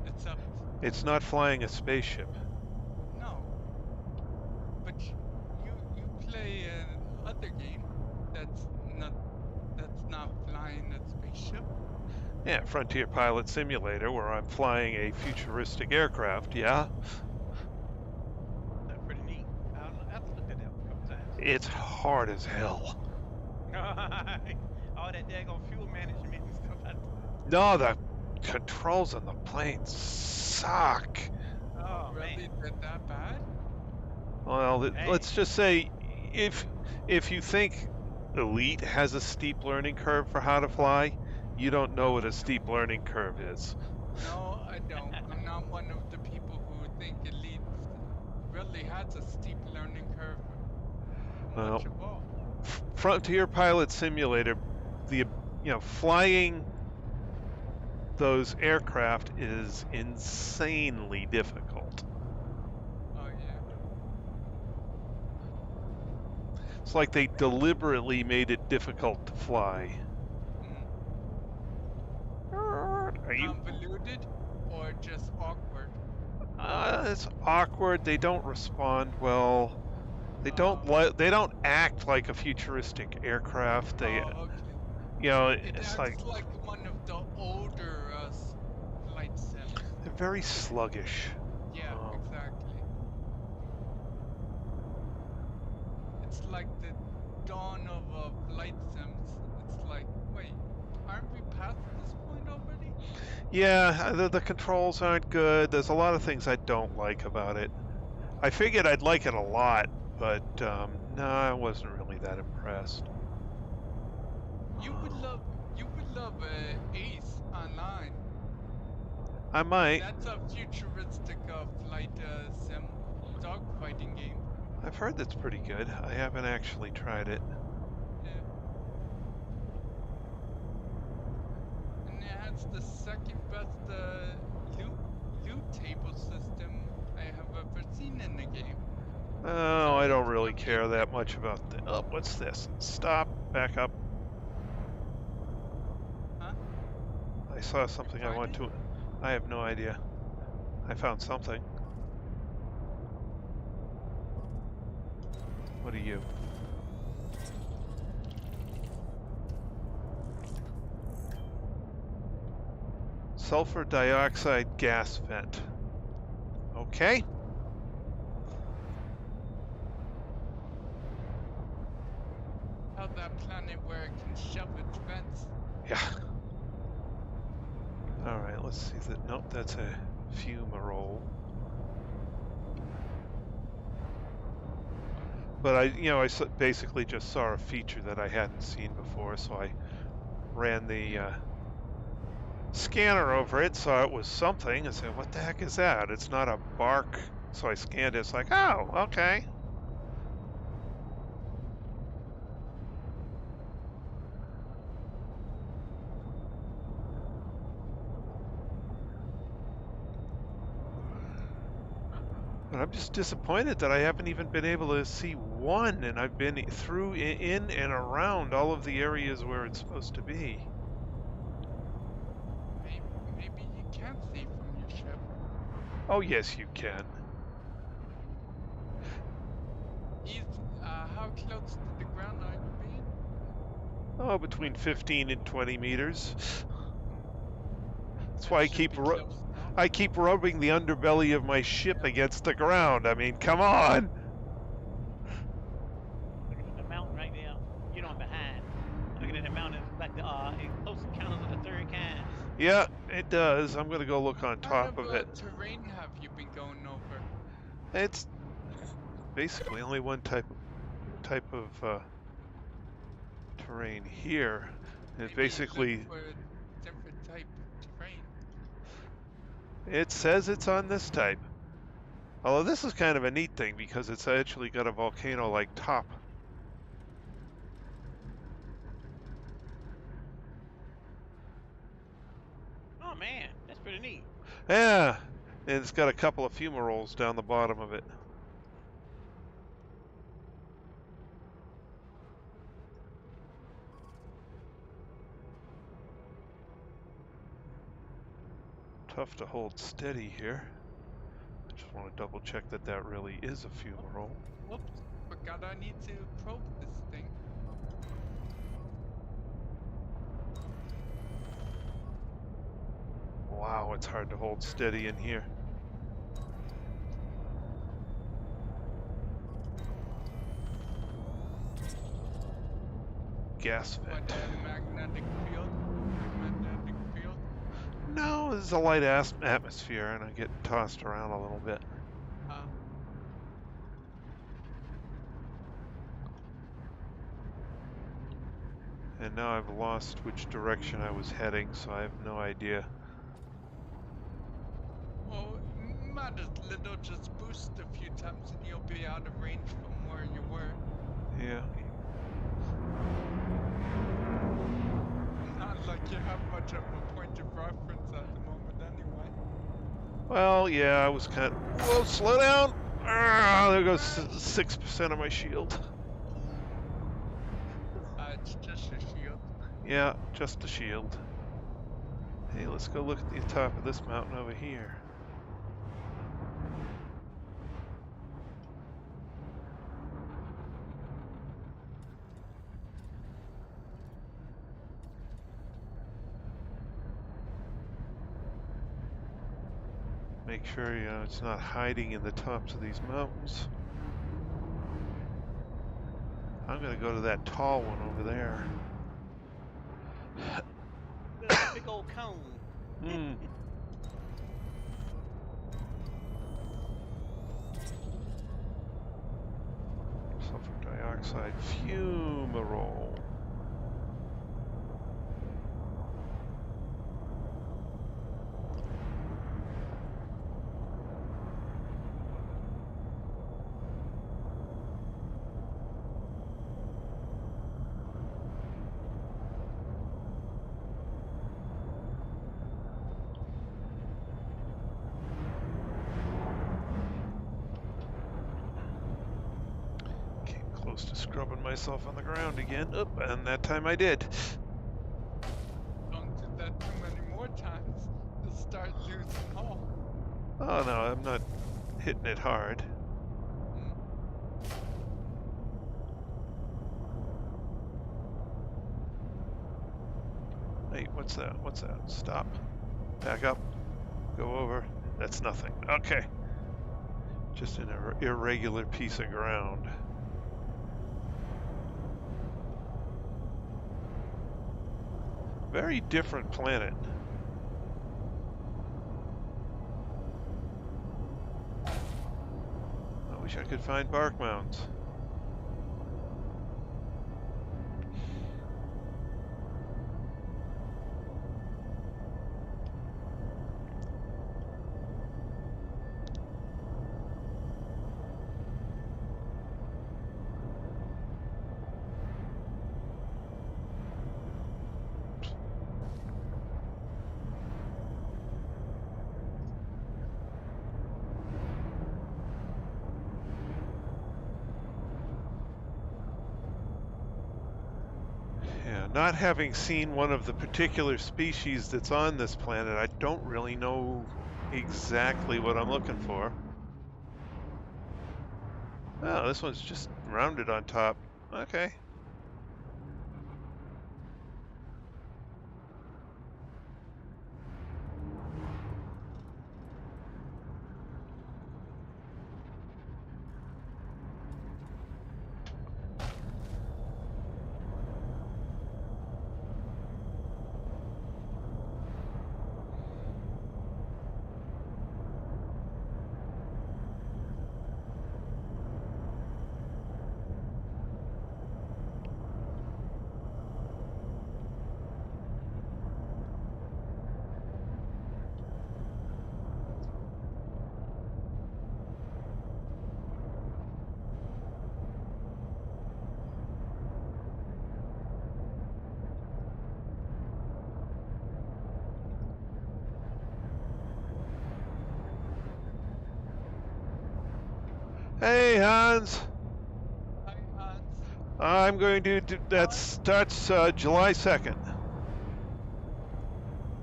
except It's not flying a spaceship. no. But you play another game that's not flying a spaceship. Yeah, Frontier Pilot Simulator, where I'm flying a futuristic aircraft. Yeah, That's pretty neat. I've looked at that a couple times. it's hard as hell. All that daggone fuel management and stuff. No, the controls on the plane suck. Oh Really, man. that bad? Well, Hey. let's just say if you think Elite has a steep learning curve for how to fly, you don't know what a steep learning curve is. No, I don't. I'm not one of the people who think Elite really has a steep learning curve. Well, Much of all. Frontier Pilot Simulator, flying those aircraft is insanely difficult. Oh yeah. It's like they deliberately made it difficult to fly. Are you? Convoluted or just awkward? It's awkward. They don't respond well. They Oh. They don't act like a futuristic aircraft. They, Oh, okay. It it's acts like one of the older flight sims. they're very sluggish. Yeah, exactly. It's like the dawn of flight sims. It's like, wait, aren't we past this point already? Yeah, the controls aren't good. There's a lot of things I don't like about it. I figured I'd like it a lot, but no, I wasn't really that impressed. You would love Ace Online. I might. That's a futuristic flight sim dogfighting game. I've heard that's pretty good. I haven't actually tried it. Yeah. And it has the second best loot table system I have ever seen in a game. Oh, I don't really care that much about the. Oh, what's this? Stop. Back up. Huh? I saw something I Find want it? to. I have no idea. I found something. What are you? Sulfur dioxide gas vent. Okay. How that planet where it can shove its vents. Yeah. All right. Let's see that. Nope, that's a fumarole. But I basically just saw a feature that I hadn't seen before, so I ran the scanner over it, saw it was something, and said, "What the heck is that?" It's not a bark, so I scanned it. It's like, oh, okay. But I'm just disappointed that I haven't even been able to see one, and I've been through, in, and around all of the areas where it's supposed to be. Maybe you can't see from your ship. Oh, yes, you can. How close to the ground are you being? Oh, between 15 and 20 meters. That's That why should be close enough. I keep rubbing the underbelly of my ship against the ground. I mean, come on. Looking at the mountain right there. You know I'm behind. Looking at the mountain, it's like the Close Encounters of the Third Kind. Yeah, it does. I'm gonna go look on What kind top of of it. terrain have you been going over? It's basically only one type of terrain here. It's Maybe look basically, for a different type of terrain. it says it's on this type. Although this is kind of a neat thing because it's actually got a volcano-like top. Oh man, that's pretty neat. Yeah, and it's got a couple of fumaroles down the bottom of it. Tough to hold steady here. I just want to double check that that really is a fumarole. Whoops, forgot I need to probe this thing. Wow, it's hard to hold steady in here. Gas What, vent. magnetic field? Magnetic field? No, this is a light atmosphere and I get tossed around a little bit. And now I've lost which direction I was heading, so I have no idea. Well, matters little, just boost a few times and you'll be out of range from where you were. Yeah. Not like you have much of a point of reference at the moment anyway. Well, yeah, I was kind of... Whoa, slow down! Ah, there goes 6% of my shield. It's just a shield. Yeah, just a shield. Hey, let's go look at the top of this mountain over here. Make sure, you know, it's not hiding in the tops of these mountains. I'm gonna go to that tall one over there. The big old cone. Hmm. Sulfur dioxide fumarole. Close to scrubbing myself on the ground again. Oop, and that time I did. Don't do that too many more times. You'll start losing hull. Oh no, I'm not hitting it hard. Hey, what's that? What's that? Stop. Back up. Go over. That's nothing. Okay. Just an irregular piece of ground. Very different planet. I wish I could find bark mounds. Yeah, not having seen one of the particular species that's on this planet, I don't really know exactly what I'm looking for. Oh, this one's just rounded on top. Okay. Hey, Hans. Hi, Hans. I'm going to do, that starts July 2nd.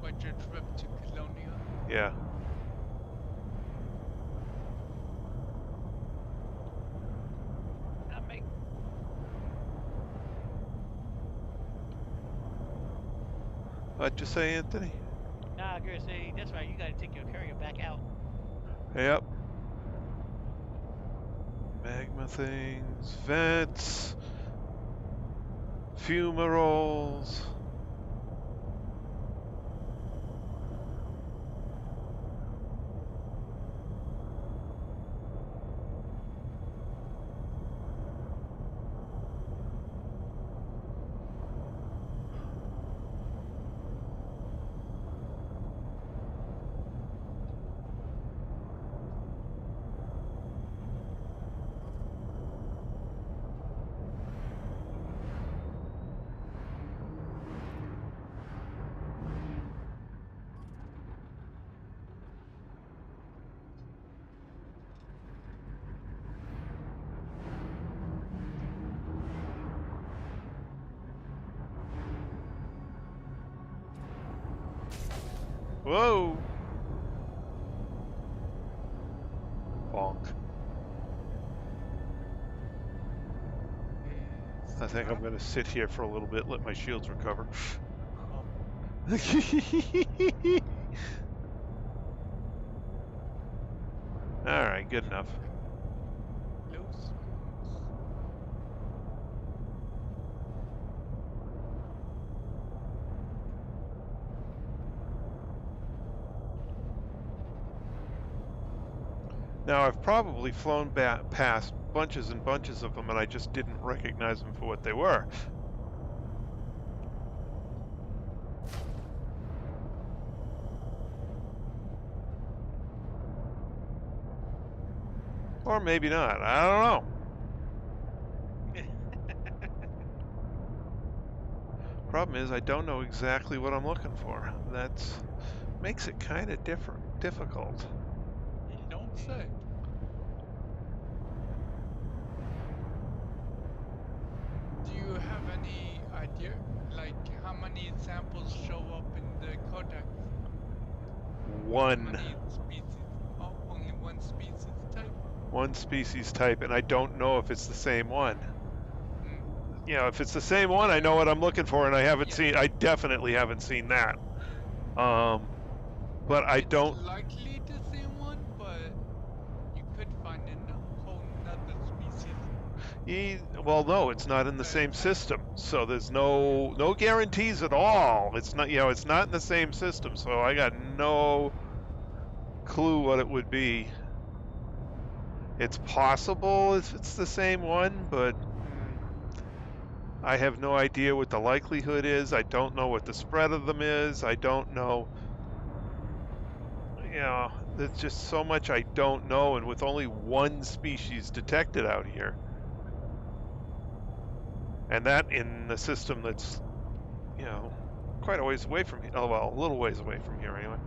What's your trip to Colonia? Yeah. I make. What'd you say, Anthony? Nah, girl, say that's right. You gotta take your carrier back out. Yep. Magma things, vents, fumaroles. Whoa! Bonk. I think I'm going to sit here for a little bit, let my shields recover. Oh, Alright, good enough. close. Now, I've probably flown past bunches and bunches of them, and I just didn't recognize them for what they were. Or maybe not. I don't know. Problem is, I don't know exactly what I'm looking for. That's makes it kind of difficult. You don't say. Do you have any idea, like how many samples show up in the codex? How One many species? Oh, only one species type? species type, and I don't know if it's the same one. Mm. You know, if it's the same one, I know what I'm looking for, and I haven't Yeah. seen. I definitely haven't seen that. But I It's don't. likely the same one, but you could find a whole nother species. Well, no, it's not in the That same has, system, so there's no guarantees at all. It's not, it's not in the same system, so I got no clue what it would be. It's possible if it's the same one, but I have no idea what the likelihood is. I don't know what the spread of them is. I don't know. There's just so much I don't know, and with only one species detected out here, and that in a system that's, quite a ways away from here. Oh, well, a little ways away from here anyway.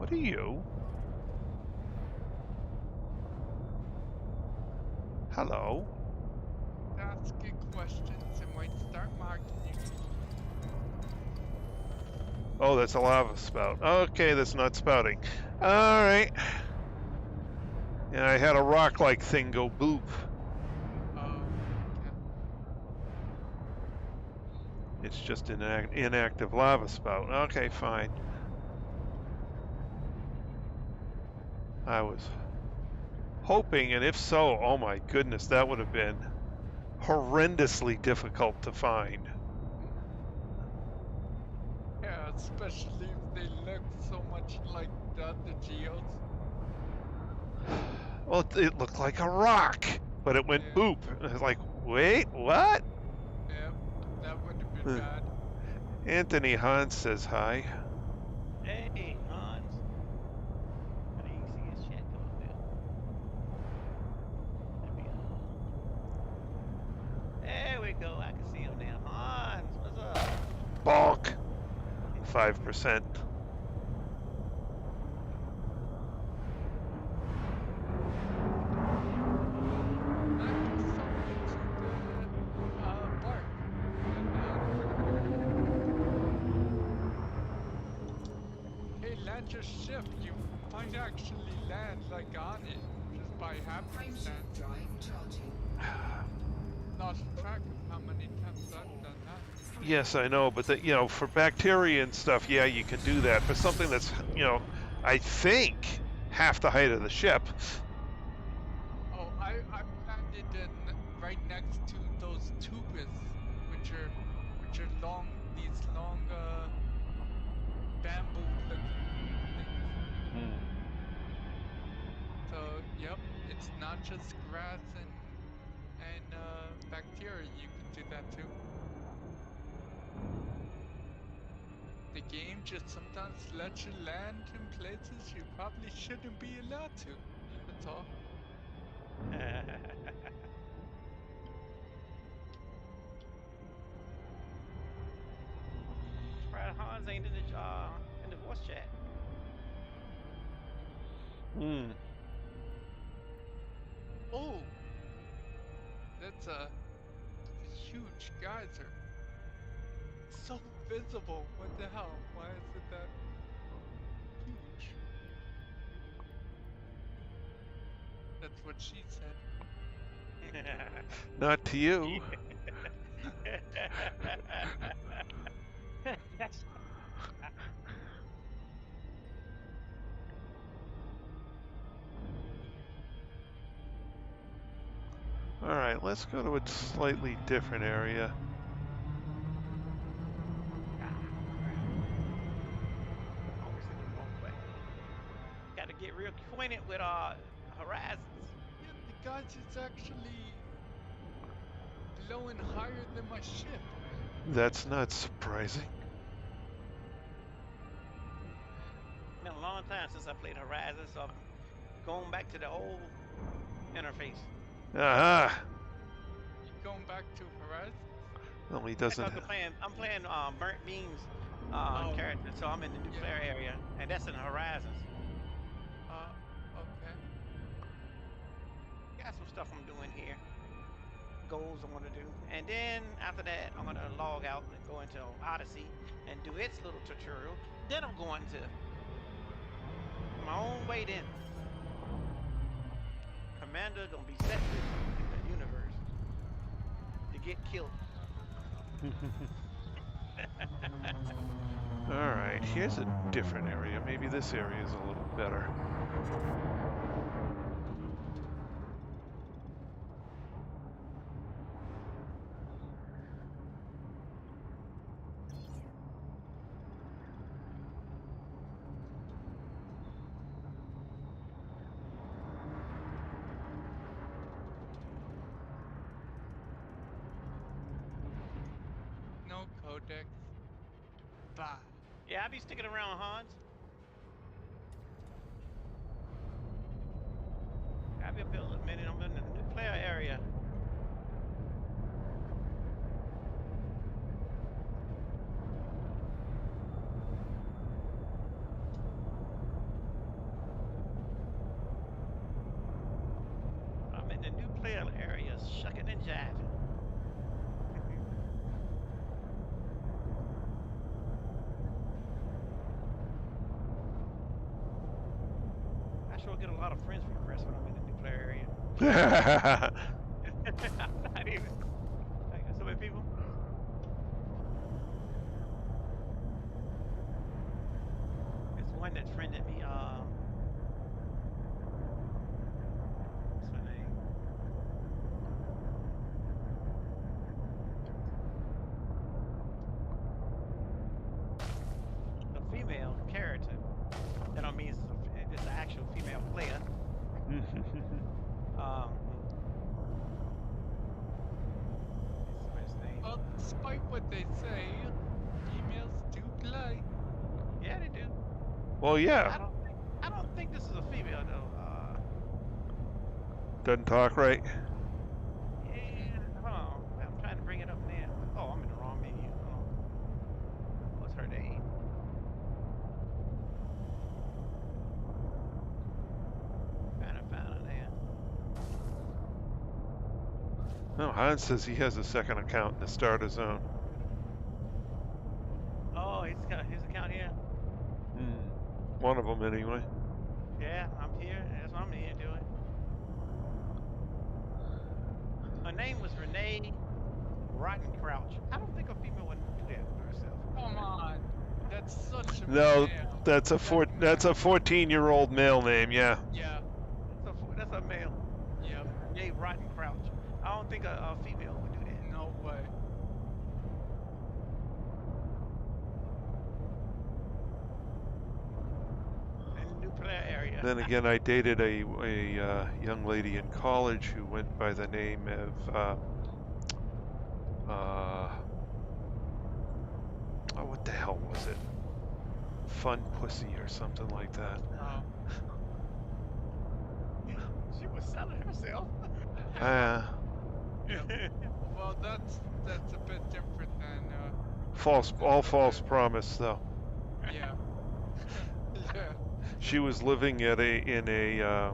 What are you? Hello. Asking questions, it might start marking you. Oh, that's a lava spout. Okay, that's not spouting. All right. And I had a rock-like thing go boop. Okay. It's just an inactive lava spout. Okay, fine. I was hoping, and if so, oh my goodness, that would have been horrendously difficult to find. Yeah, especially if they look so much like the other geos. Well, it looked like a rock, but it went Yeah. boop. I was like, wait, what? Yep, that would have been bad. Anthony Hans says hi. Hey, Hans. I didn't even see his chat come up there. There we go. I can see him now. Hans, what's up? Bonk. 5%. Bark. Hey, land your ship. You might actually land like on it just by Frameshift happenstance. drive charging. Lost track of how many times I've done that. Yes, I know, but that, for bacteria and stuff, yeah, you can do that. For something that's, I think half the height of the ship. Oh, I landed right next to those tubers, which are long, these long bamboo looking things. Hmm. So yep, it's not just grass and bacteria. You can do that too. The game just sometimes lets you land in places you probably shouldn't be allowed to. That's all. Surprised Hans ain't in the voice chat. Hmm. Oh, that's a huge geyser. So visible. What the hell? Why is it that huge? That's what she said. Not to you. All right, let's go to a slightly different area. Always in the wrong way. Got to get real acquainted with horizons. Yeah, the geyser's actually blowing higher than my ship. That's not surprising. Been a long time since I played Horizon, so I'm going back to the old interface. Aha! You going back to Horizon? Well, he That's doesn't. what I'm playing Burnt Beans Oh, character, so I'm in the nuclear yeah. area, and that's in Horizons. Okay. Got some stuff I'm doing here, goals I want to do, and then after that I'm gonna log out and go into Odyssey and do its little tutorial. Then I'm going to my own way. Then Commander gonna be set in the universe to get killed. All right, here's a different area. Maybe this area is a little better. No codex. Bah. Yeah, I'll be sticking around, Hans. I'll be up here a minute. I'm in the nuclear area. nuclear area, shucking and jiving. I sure get a lot of friends requests when I'm in the nuclear area. I'm not even. I got so many people. It's one that friended me. What's her name? A female character. That don't mean it's an actual female player. What's his name? Well, despite what they say, females do play. Yeah, they do. Well, yeah. I don't think this is a female though. Doesn't talk right. Yeah, hold on. I'm trying to bring it up now. Oh, I'm in the wrong menu. Hold on. What's her name? Trying to find her there. No, Hans says he has a second account in the starter zone. Oh, he's got his account here. One of them, anyway. Yeah, I'm here. That's what I'm here doing. Her name was Renee Rottencrouch. I don't think a female would do that for herself. Come on. That's such a No, male. that's a 14-year-old male name. Yeah. Yeah. That's a male. Yep. Renee Rottencrouch. I don't think a female would do that. No way. In the nuclear area. Then again, I dated a young lady in college who went by the name of oh, what the hell was it? Fun Pussy or something like that. Oh. She was selling herself. Well, that's a bit different than all false promise though. yeah. Yeah. She was living in a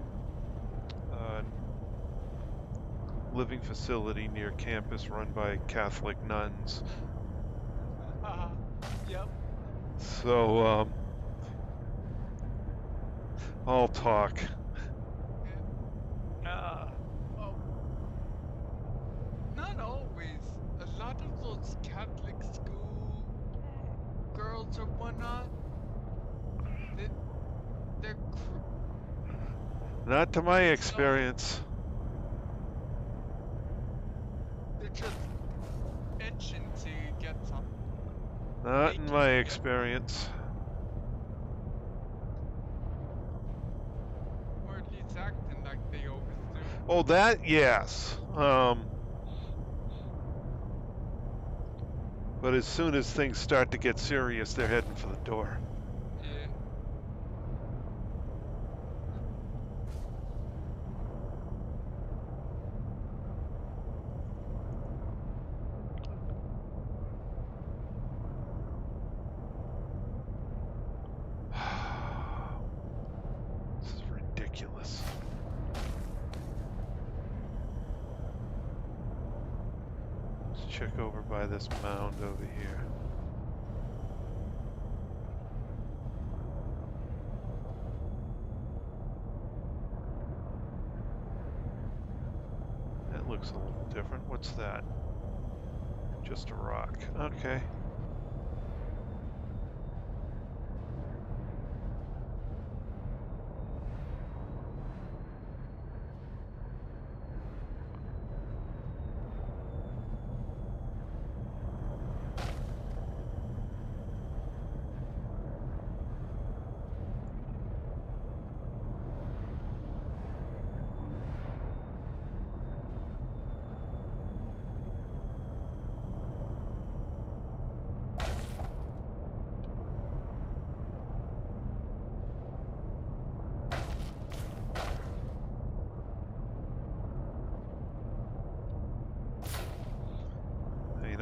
living facility near campus run by Catholic nuns. Yep. So all talk. Oh. Not always. A lot of those Catholic school girls or whatnot, they're Not to my experience. they're just itching to get some. Not in my experience. Or at least acting like they always do. Oh, that yes. But as soon as things start to get serious, they're heading for the door. Yeah. This is ridiculous. Let's check over by this mound over here. That looks a little different. What's that? Just a rock. Okay.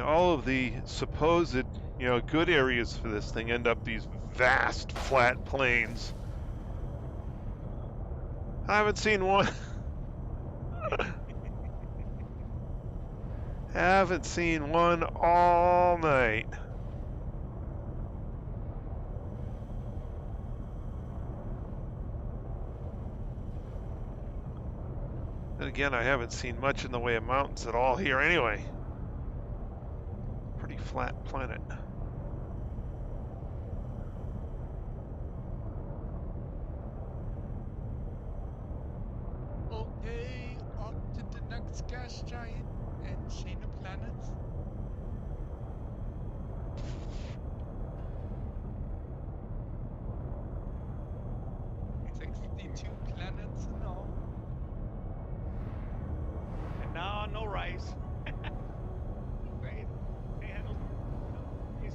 All of the supposed, good areas for this thing end up these vast flat plains. I haven't seen one. Haven't seen one all night. And again, I haven't seen much in the way of mountains at all here anyway. Pretty flat planet. Okay, off to the next gas giant and chain of planets. 62 planets in all. And no, no rice. Great. They had no rice.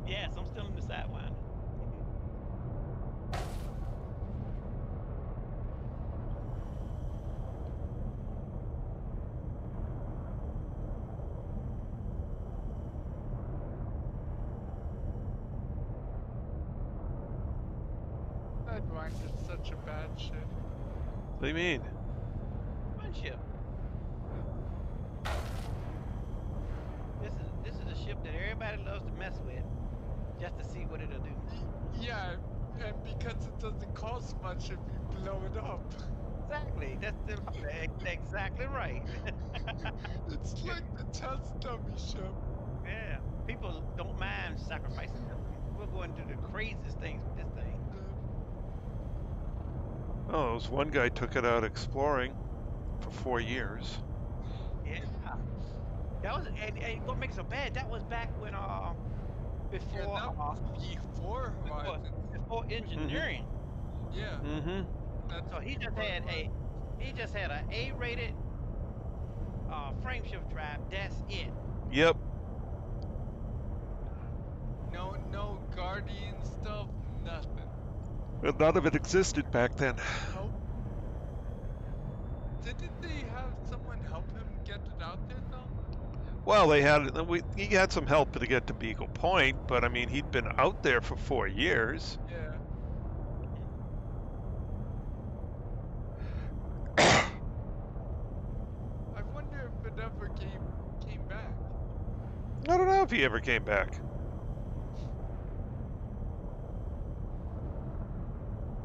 Yes, I'm still in the sidewinder. Sidewinder is such a bad ship. What do you mean? Fun ship. This is a ship that everybody loves to mess with, just to see what it'll do. Yeah, and because it doesn't cost much if you blow it up. Exactly. Exactly right. It's like the test dummy ship. Yeah. People don't mind sacrificing them. We're going to do the craziest things with this thing. Oh, there was one guy took it out exploring for 4 years. Yeah. That was and what makes it so bad, that was back when before Yeah, that was before Horizon. before engineering. Yeah. Mm-hmm. That's So he just before had Horizon. an A-rated frameshift drive. That's it. Yep. No Guardian stuff, nothing. But none of it existed back then. Nope. Didn't they have someone help him get it out there though? Well, he had some help to get to Beagle Point, but I mean, he'd been out there for 4 years. Yeah. I wonder if it ever came back. I don't know if he ever came back.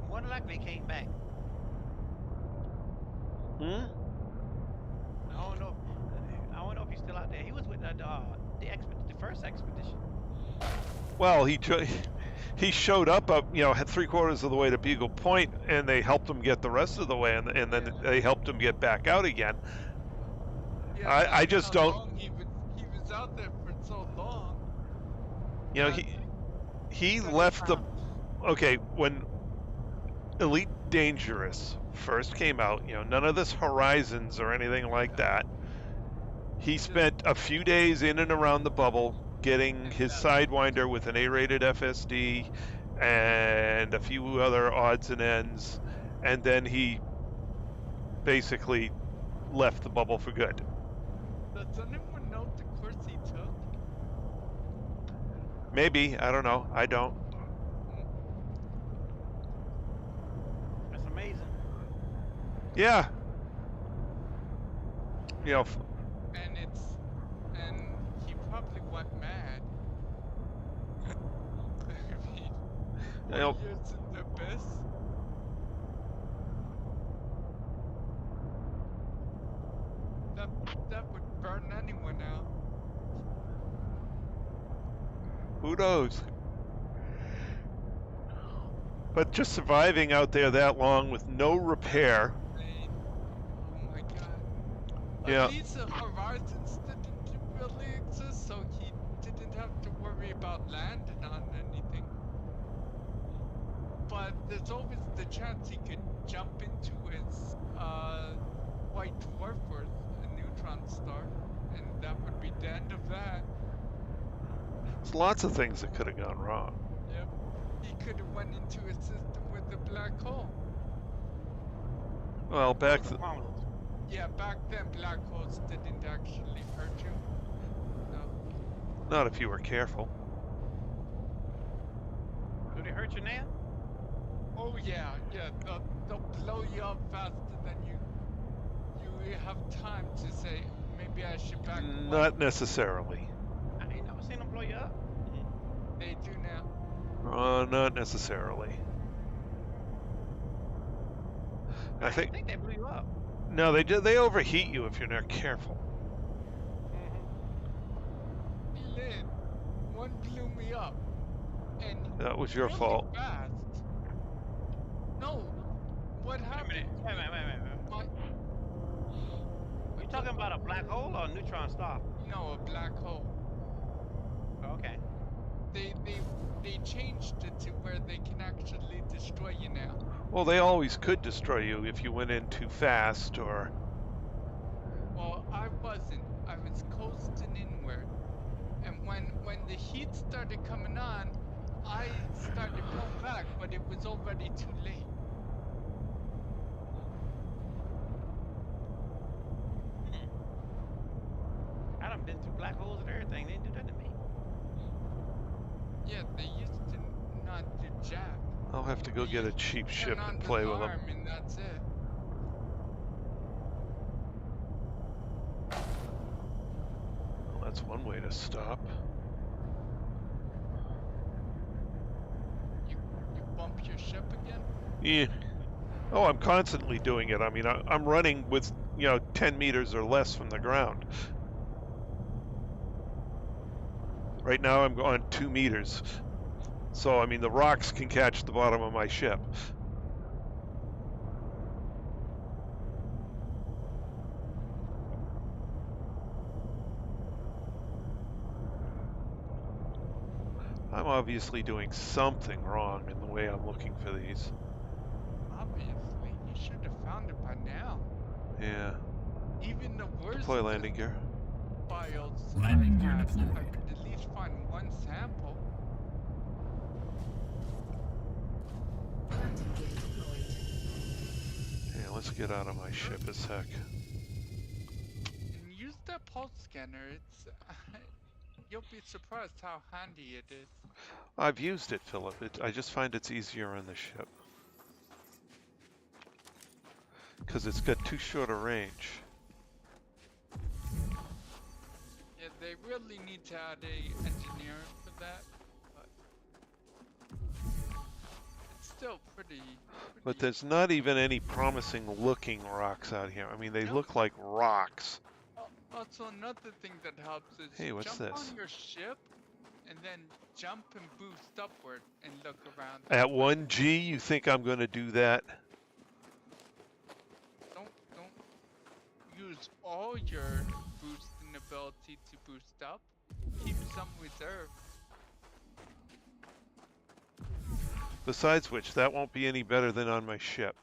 More than likely he came back. Hmm? I don't know if he's still out there. He was with the first expedition. Well, he showed up, had 3/4 of the way to Beagle Point, and they helped him get the rest of the way, and then they helped him get back out again. Yeah, I that's just how don't. long he was out there for so long. You know, that he they left the. found- Okay, when Elite Dangerous first came out, none of this Horizons or anything like that. He spent a few days in and around the bubble getting his Sidewinder with an A-rated FSD and a few other odds and ends, and then he basically left the bubble for good. Does anyone know the course he took? Maybe, I don't know. I don't. That's amazing. Yeah. And he probably went mad. I mean, You know, 4 years in the abyss. That would burn anyone out. who knows? But just surviving out there that long with no repair. Insane. Oh my god. Yeah. At least the Horizons didn't really exist, so he didn't have to worry about landing on anything. But there's always the chance he could jump into his white dwarf or a neutron star, and that would be the end of that. There's lots of things that could have gone wrong. Yep. He could have went into a system with a black hole. Well, back Those are marvelous. Yeah, back then black holes didn't actually hurt you. No. Not if you were careful. Could it hurt you now? Oh yeah, they'll blow you up faster than you have time to say maybe I should back away. Not necessarily. I ain't never seen them blow you up. They do now. Not necessarily. I didn't think they blew you up. no, they do. They overheat you if you're not careful. Lynn, one blew me up, and That was your really fault. fast. No, what happened? Wait a minute. My, Are you talking about a black hole or a neutron star? no, a black hole. Oh, okay. They changed it to where they can actually destroy you now. Well, they always could destroy you if you went in too fast or. Well, I wasn't. I was coasting inward, and when the heat started coming on, I started pulling back, but it was already too late. I done been through black holes and everything. They didn't do that to me. Yeah, they used to not do jack. I'll have to go get a cheap Turn ship on and the play with them. alarm and that's it. Well, that's one way to stop. You bump your ship again? Yeah. Oh, I'm constantly doing it. I mean, I'm running with 10 meters or less from the ground. Right now I'm on 2 meters. So, I mean, the rocks can catch the bottom of my ship. I'm obviously doing something wrong in the way I'm looking for these. Obviously, you should have found it by now. Yeah. Even the worst Deploy landing gear. files Landing I've gear had, deployed. I could at least find one sample. Landing gear deployed. Yeah, let's get out of my ship a sec. And use that pulse scanner. It's you'll be surprised how handy it is. I've used it, Philip. I just find it's easier on the ship. Because it's got too short a range. Yeah, they really need to add a engineer for that, but it's still pretty But there's not even any promising looking rocks out here. I mean, they look like rocks. Also, another thing that helps is Hey, what's jump this? on your ship and then jump and boost upward and look around. At 1G, you think I'm going to do that? Don't use all your boosting ability to boost up. Keep some reserve. Besides which, that won't be any better than on my ship.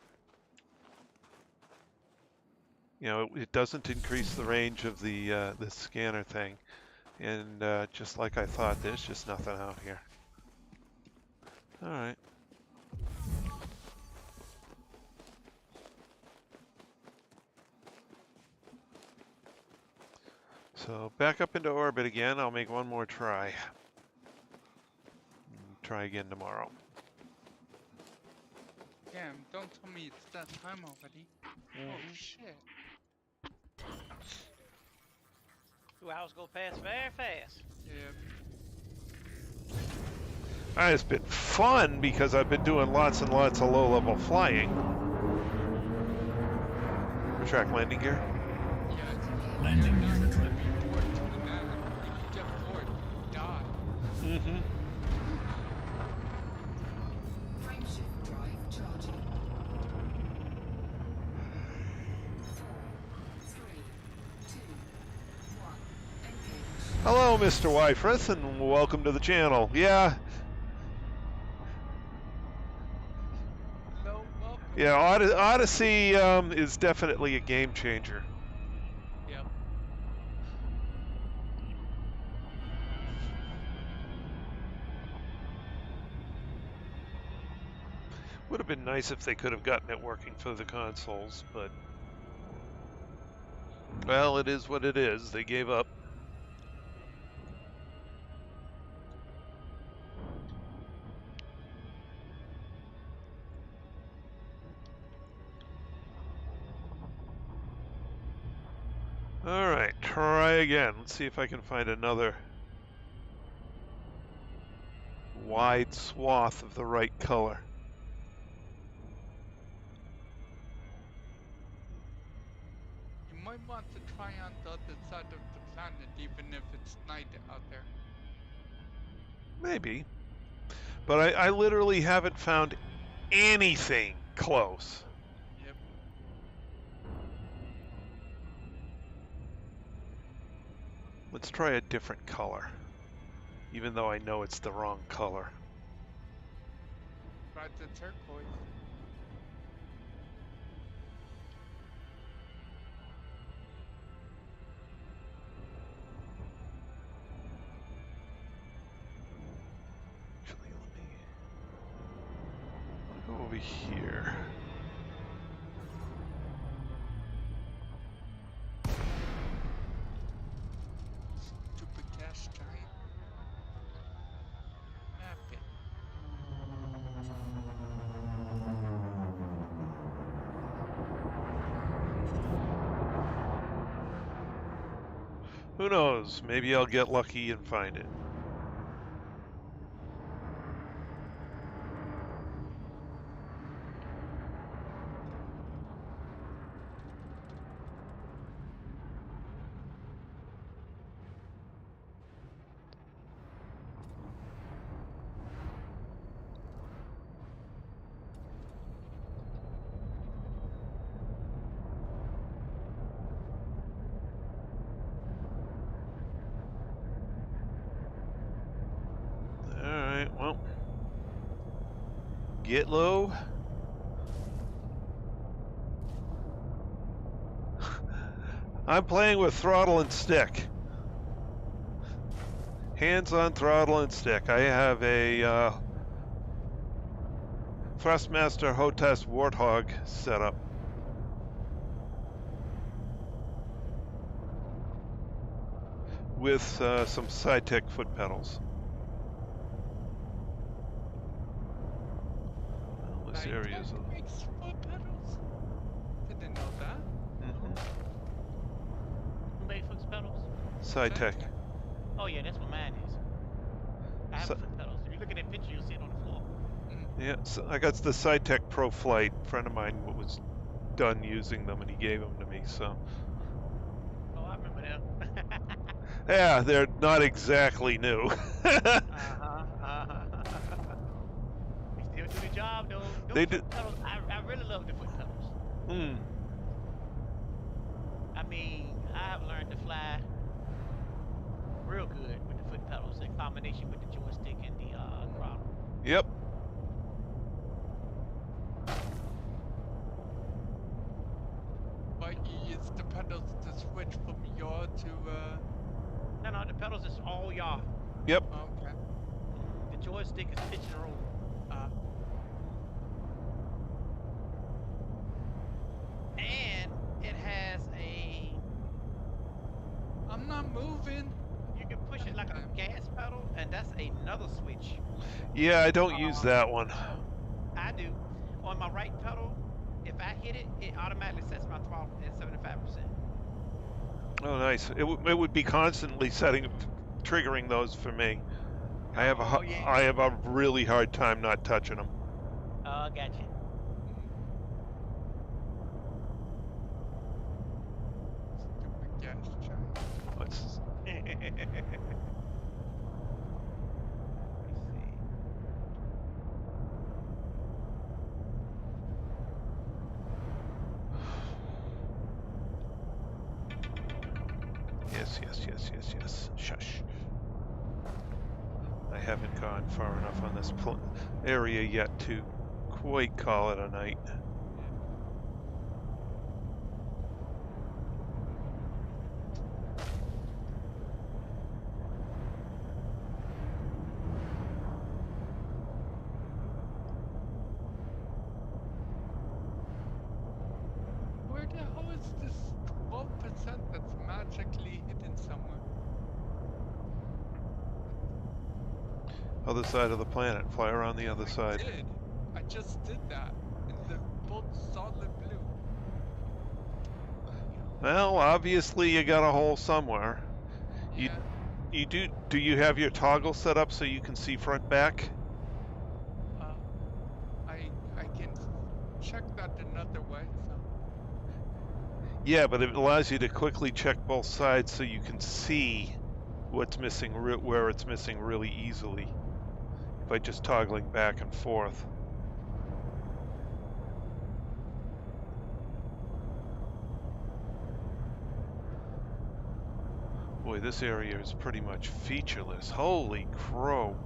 It doesn't increase the range of the scanner thing. And just like I thought, there's just nothing out here. All right. So back up into orbit again. I'll make one more try. Try again tomorrow. Damn, don't tell me it's that time already. Oh shit. 2 hours go past very fast. Yeah. It's been fun because I've been doing lots and lots of low-level flying. Retract landing gear. Yeah. Landing gear You're not retracted. gonna be bored doing that. If you get bored, you die. Mm-hmm. Frameshift drive charging. 4, 3, 2, 1. Engage. Hello, Mr. Wyfrith, and welcome to the channel. Yeah, Hello, welcome. yeah. Odyssey is definitely a game changer. Yep. Would have been nice if they could have gotten it working for the consoles, but well, it is what it is. They gave up. try again. Let's see if I can find another wide swath of the right color. You might want to try on the other side of the planet, even if it's night out there. Maybe. But I literally haven't found anything close. Yep. Let's try a different color. Even though I know it's the wrong color. Try the turquoise. Actually, I'll go over here. Stupid gas giant. Map it. Who knows? Maybe I'll get lucky and find it. Alright, well. Get low. I'm playing with throttle and stick. Hands on throttle and stick. I have a Thrustmaster Hotess Warthog set up. With some SideTech foot pedals. Well, this area is Like, makes foot pedals? Didn't know that. Who made foot pedals? SideTech. Oh yeah, that's what mine is. I have So- foot pedals. If you look at that picture, you'll see it on the floor. Yeah, so I got the SideTech Pro Flight. A friend of mine was done using them, and he gave them to me. So Oh, I remember them. yeah, they're not exactly new. They still do the job though. Those They foot pedals, I really love the foot pedals. Hmm. I mean, I have learned to fly real good with the foot pedals in combination with the joystick and the throttle. Yep. But you use the pedals to switch from yaw to, No, the pedals is all yaw. Yep. okay. The joystick is pitch and roll. And it has a. I'm not moving. You can push it like a gas pedal, and that's another switch. Yeah, I don't use that one. I do. On my right pedal, if I hit it, it automatically sets my throttle at 75%. Oh, nice. It would be constantly triggering those for me. I have Oh, yeah. I have a really hard time not touching them. Gotcha. Stupid gas giant. Let's- Let me see. Yes. Shush. I haven't gone far enough on this area yet to quite call it a night. Where the hell is this 12% that's magically hidden somewhere? Other side of the planet. Fly around the other I side. did. I just did that. In the both solid blue. Well, obviously you got a hole somewhere. You Yeah. you do you have your toggle set up so you can see front back? I can check that another way. So Yeah, but it allows you to quickly check both sides so you can see what's missing, where it's missing really easily by just toggling back and forth. Boy, this area is pretty much featureless. Holy crow.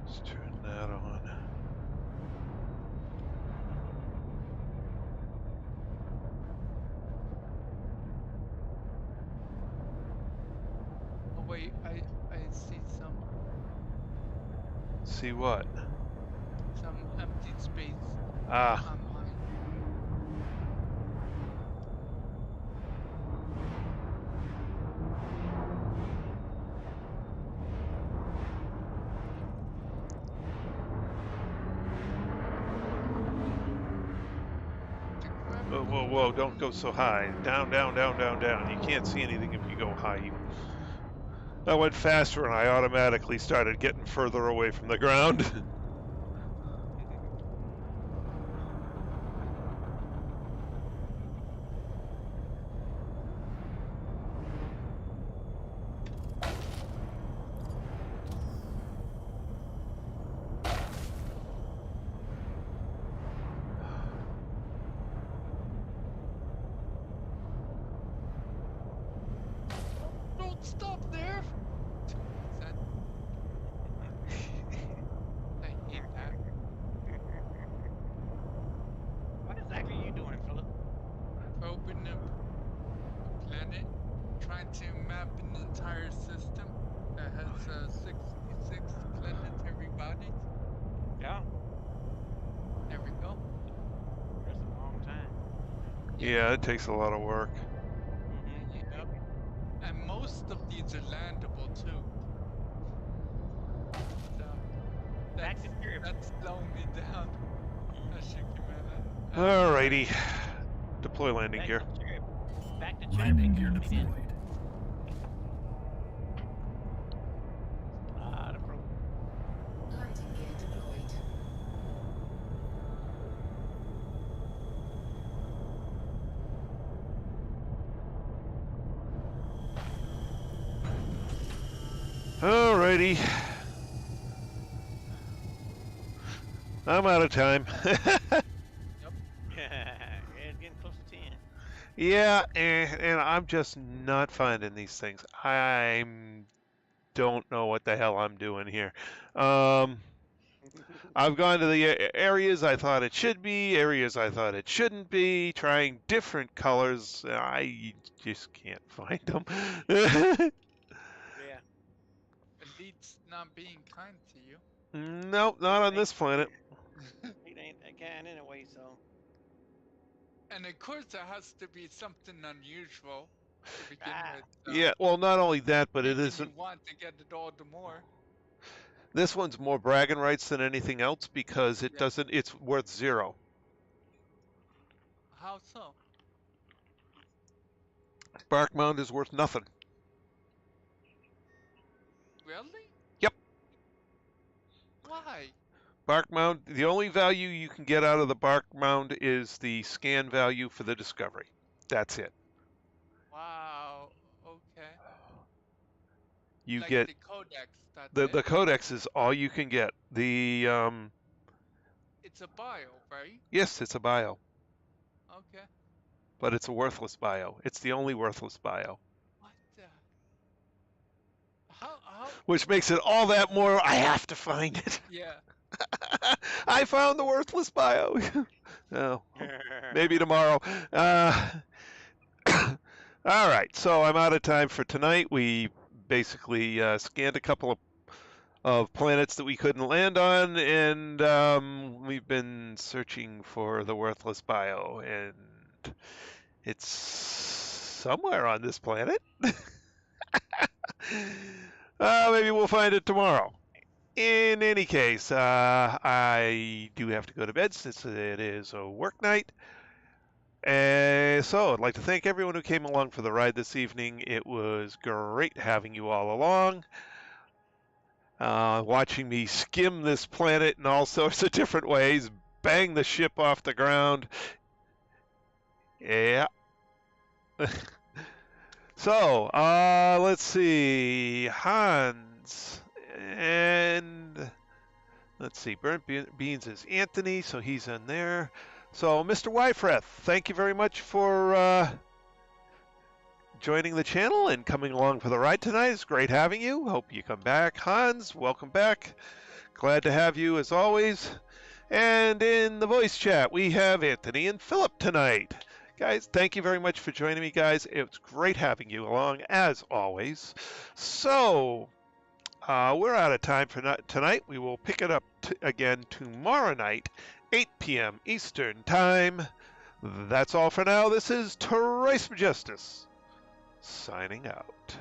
Let's turn that on. oh wait, I see See what? some empty space Ah, on mine. To grab whoa, the whoa, whoa, don't go so high. Down, down, down, down, down. You can't see anything if you go high. I went faster and I automatically started getting further away from the ground. Don't stop there. Said, I hate that. What exactly are you doing, Philip? Probing a planet, trying to map an entire system that has 66 planetary bodies. Yeah, There we go. that's a long time. Yeah, it takes a lot of work. Yep. And most of these are landable too. So Back to trip. that's slowing me down. As you can imagine. Alrighty. Deploy landing Back gear. to trip. Back to trip. Landing They gear keep coming in. deployed. The pro. Landing gear deployed. Alrighty. I'm out of time. Yeah, it's getting close to 10. Yeah, and I'm just not finding these things. I don't know what the hell I'm doing here. I've gone to the areas I thought it should be, areas I thought it shouldn't be, trying different colors. I just can't find them. Yeah. Elite's not being kind to you. Nope, not on this planet. He ain't that kind anyway, so. And of course, there has to be something unusual to begin Ah. with. Yeah, well, not only that, but it making isn't. you want to get it all the more. This one's more bragging rights than anything else because it Yeah. doesn't. It's worth 0. How so? Bark Mound is worth nothing. Really? Yep. Why? Bark Mound. The only value you can get out of the Bark Mound is the scan value for the discovery. That's it. Wow. Okay. You Like get the codex. That's the it. codex is all you can get. The It's a bio, right? yes, it's a bio, Okay. but it's a worthless bio. It's the only worthless bio, What the? How? which makes it all that more. I have to find it. Yeah. I found the worthless bio. Oh, maybe tomorrow. All right, so I'm out of time for tonight. We basically scanned a couple of planets that we couldn't land on, and we've been searching for the worthless bio, and it's somewhere on this planet. Maybe we'll find it tomorrow. In any case, I do have to go to bed since it is a work night. So I'd like to thank everyone who came along for the ride this evening. It was great having you all along. Watching me skim this planet in all sorts of different ways, bang the ship off the ground. Yeah. So, let's see. Hans and let's see. Burnt Beans is Anthony, so he's in there. So, Mr. Wyfreth, thank you very much for joining the channel and coming along for the ride tonight. It's great having you. Hope you come back. Hans, welcome back. Glad to have you as always. And in the voice chat, we have Anthony and Philip tonight. Guys, thank you very much for joining me, guys. It was great having you along, as always. So, we're out of time for tonight. We will pick it up again tomorrow night, 8 p.m. Eastern Time. That's all for now. This is Trace Majestus signing out.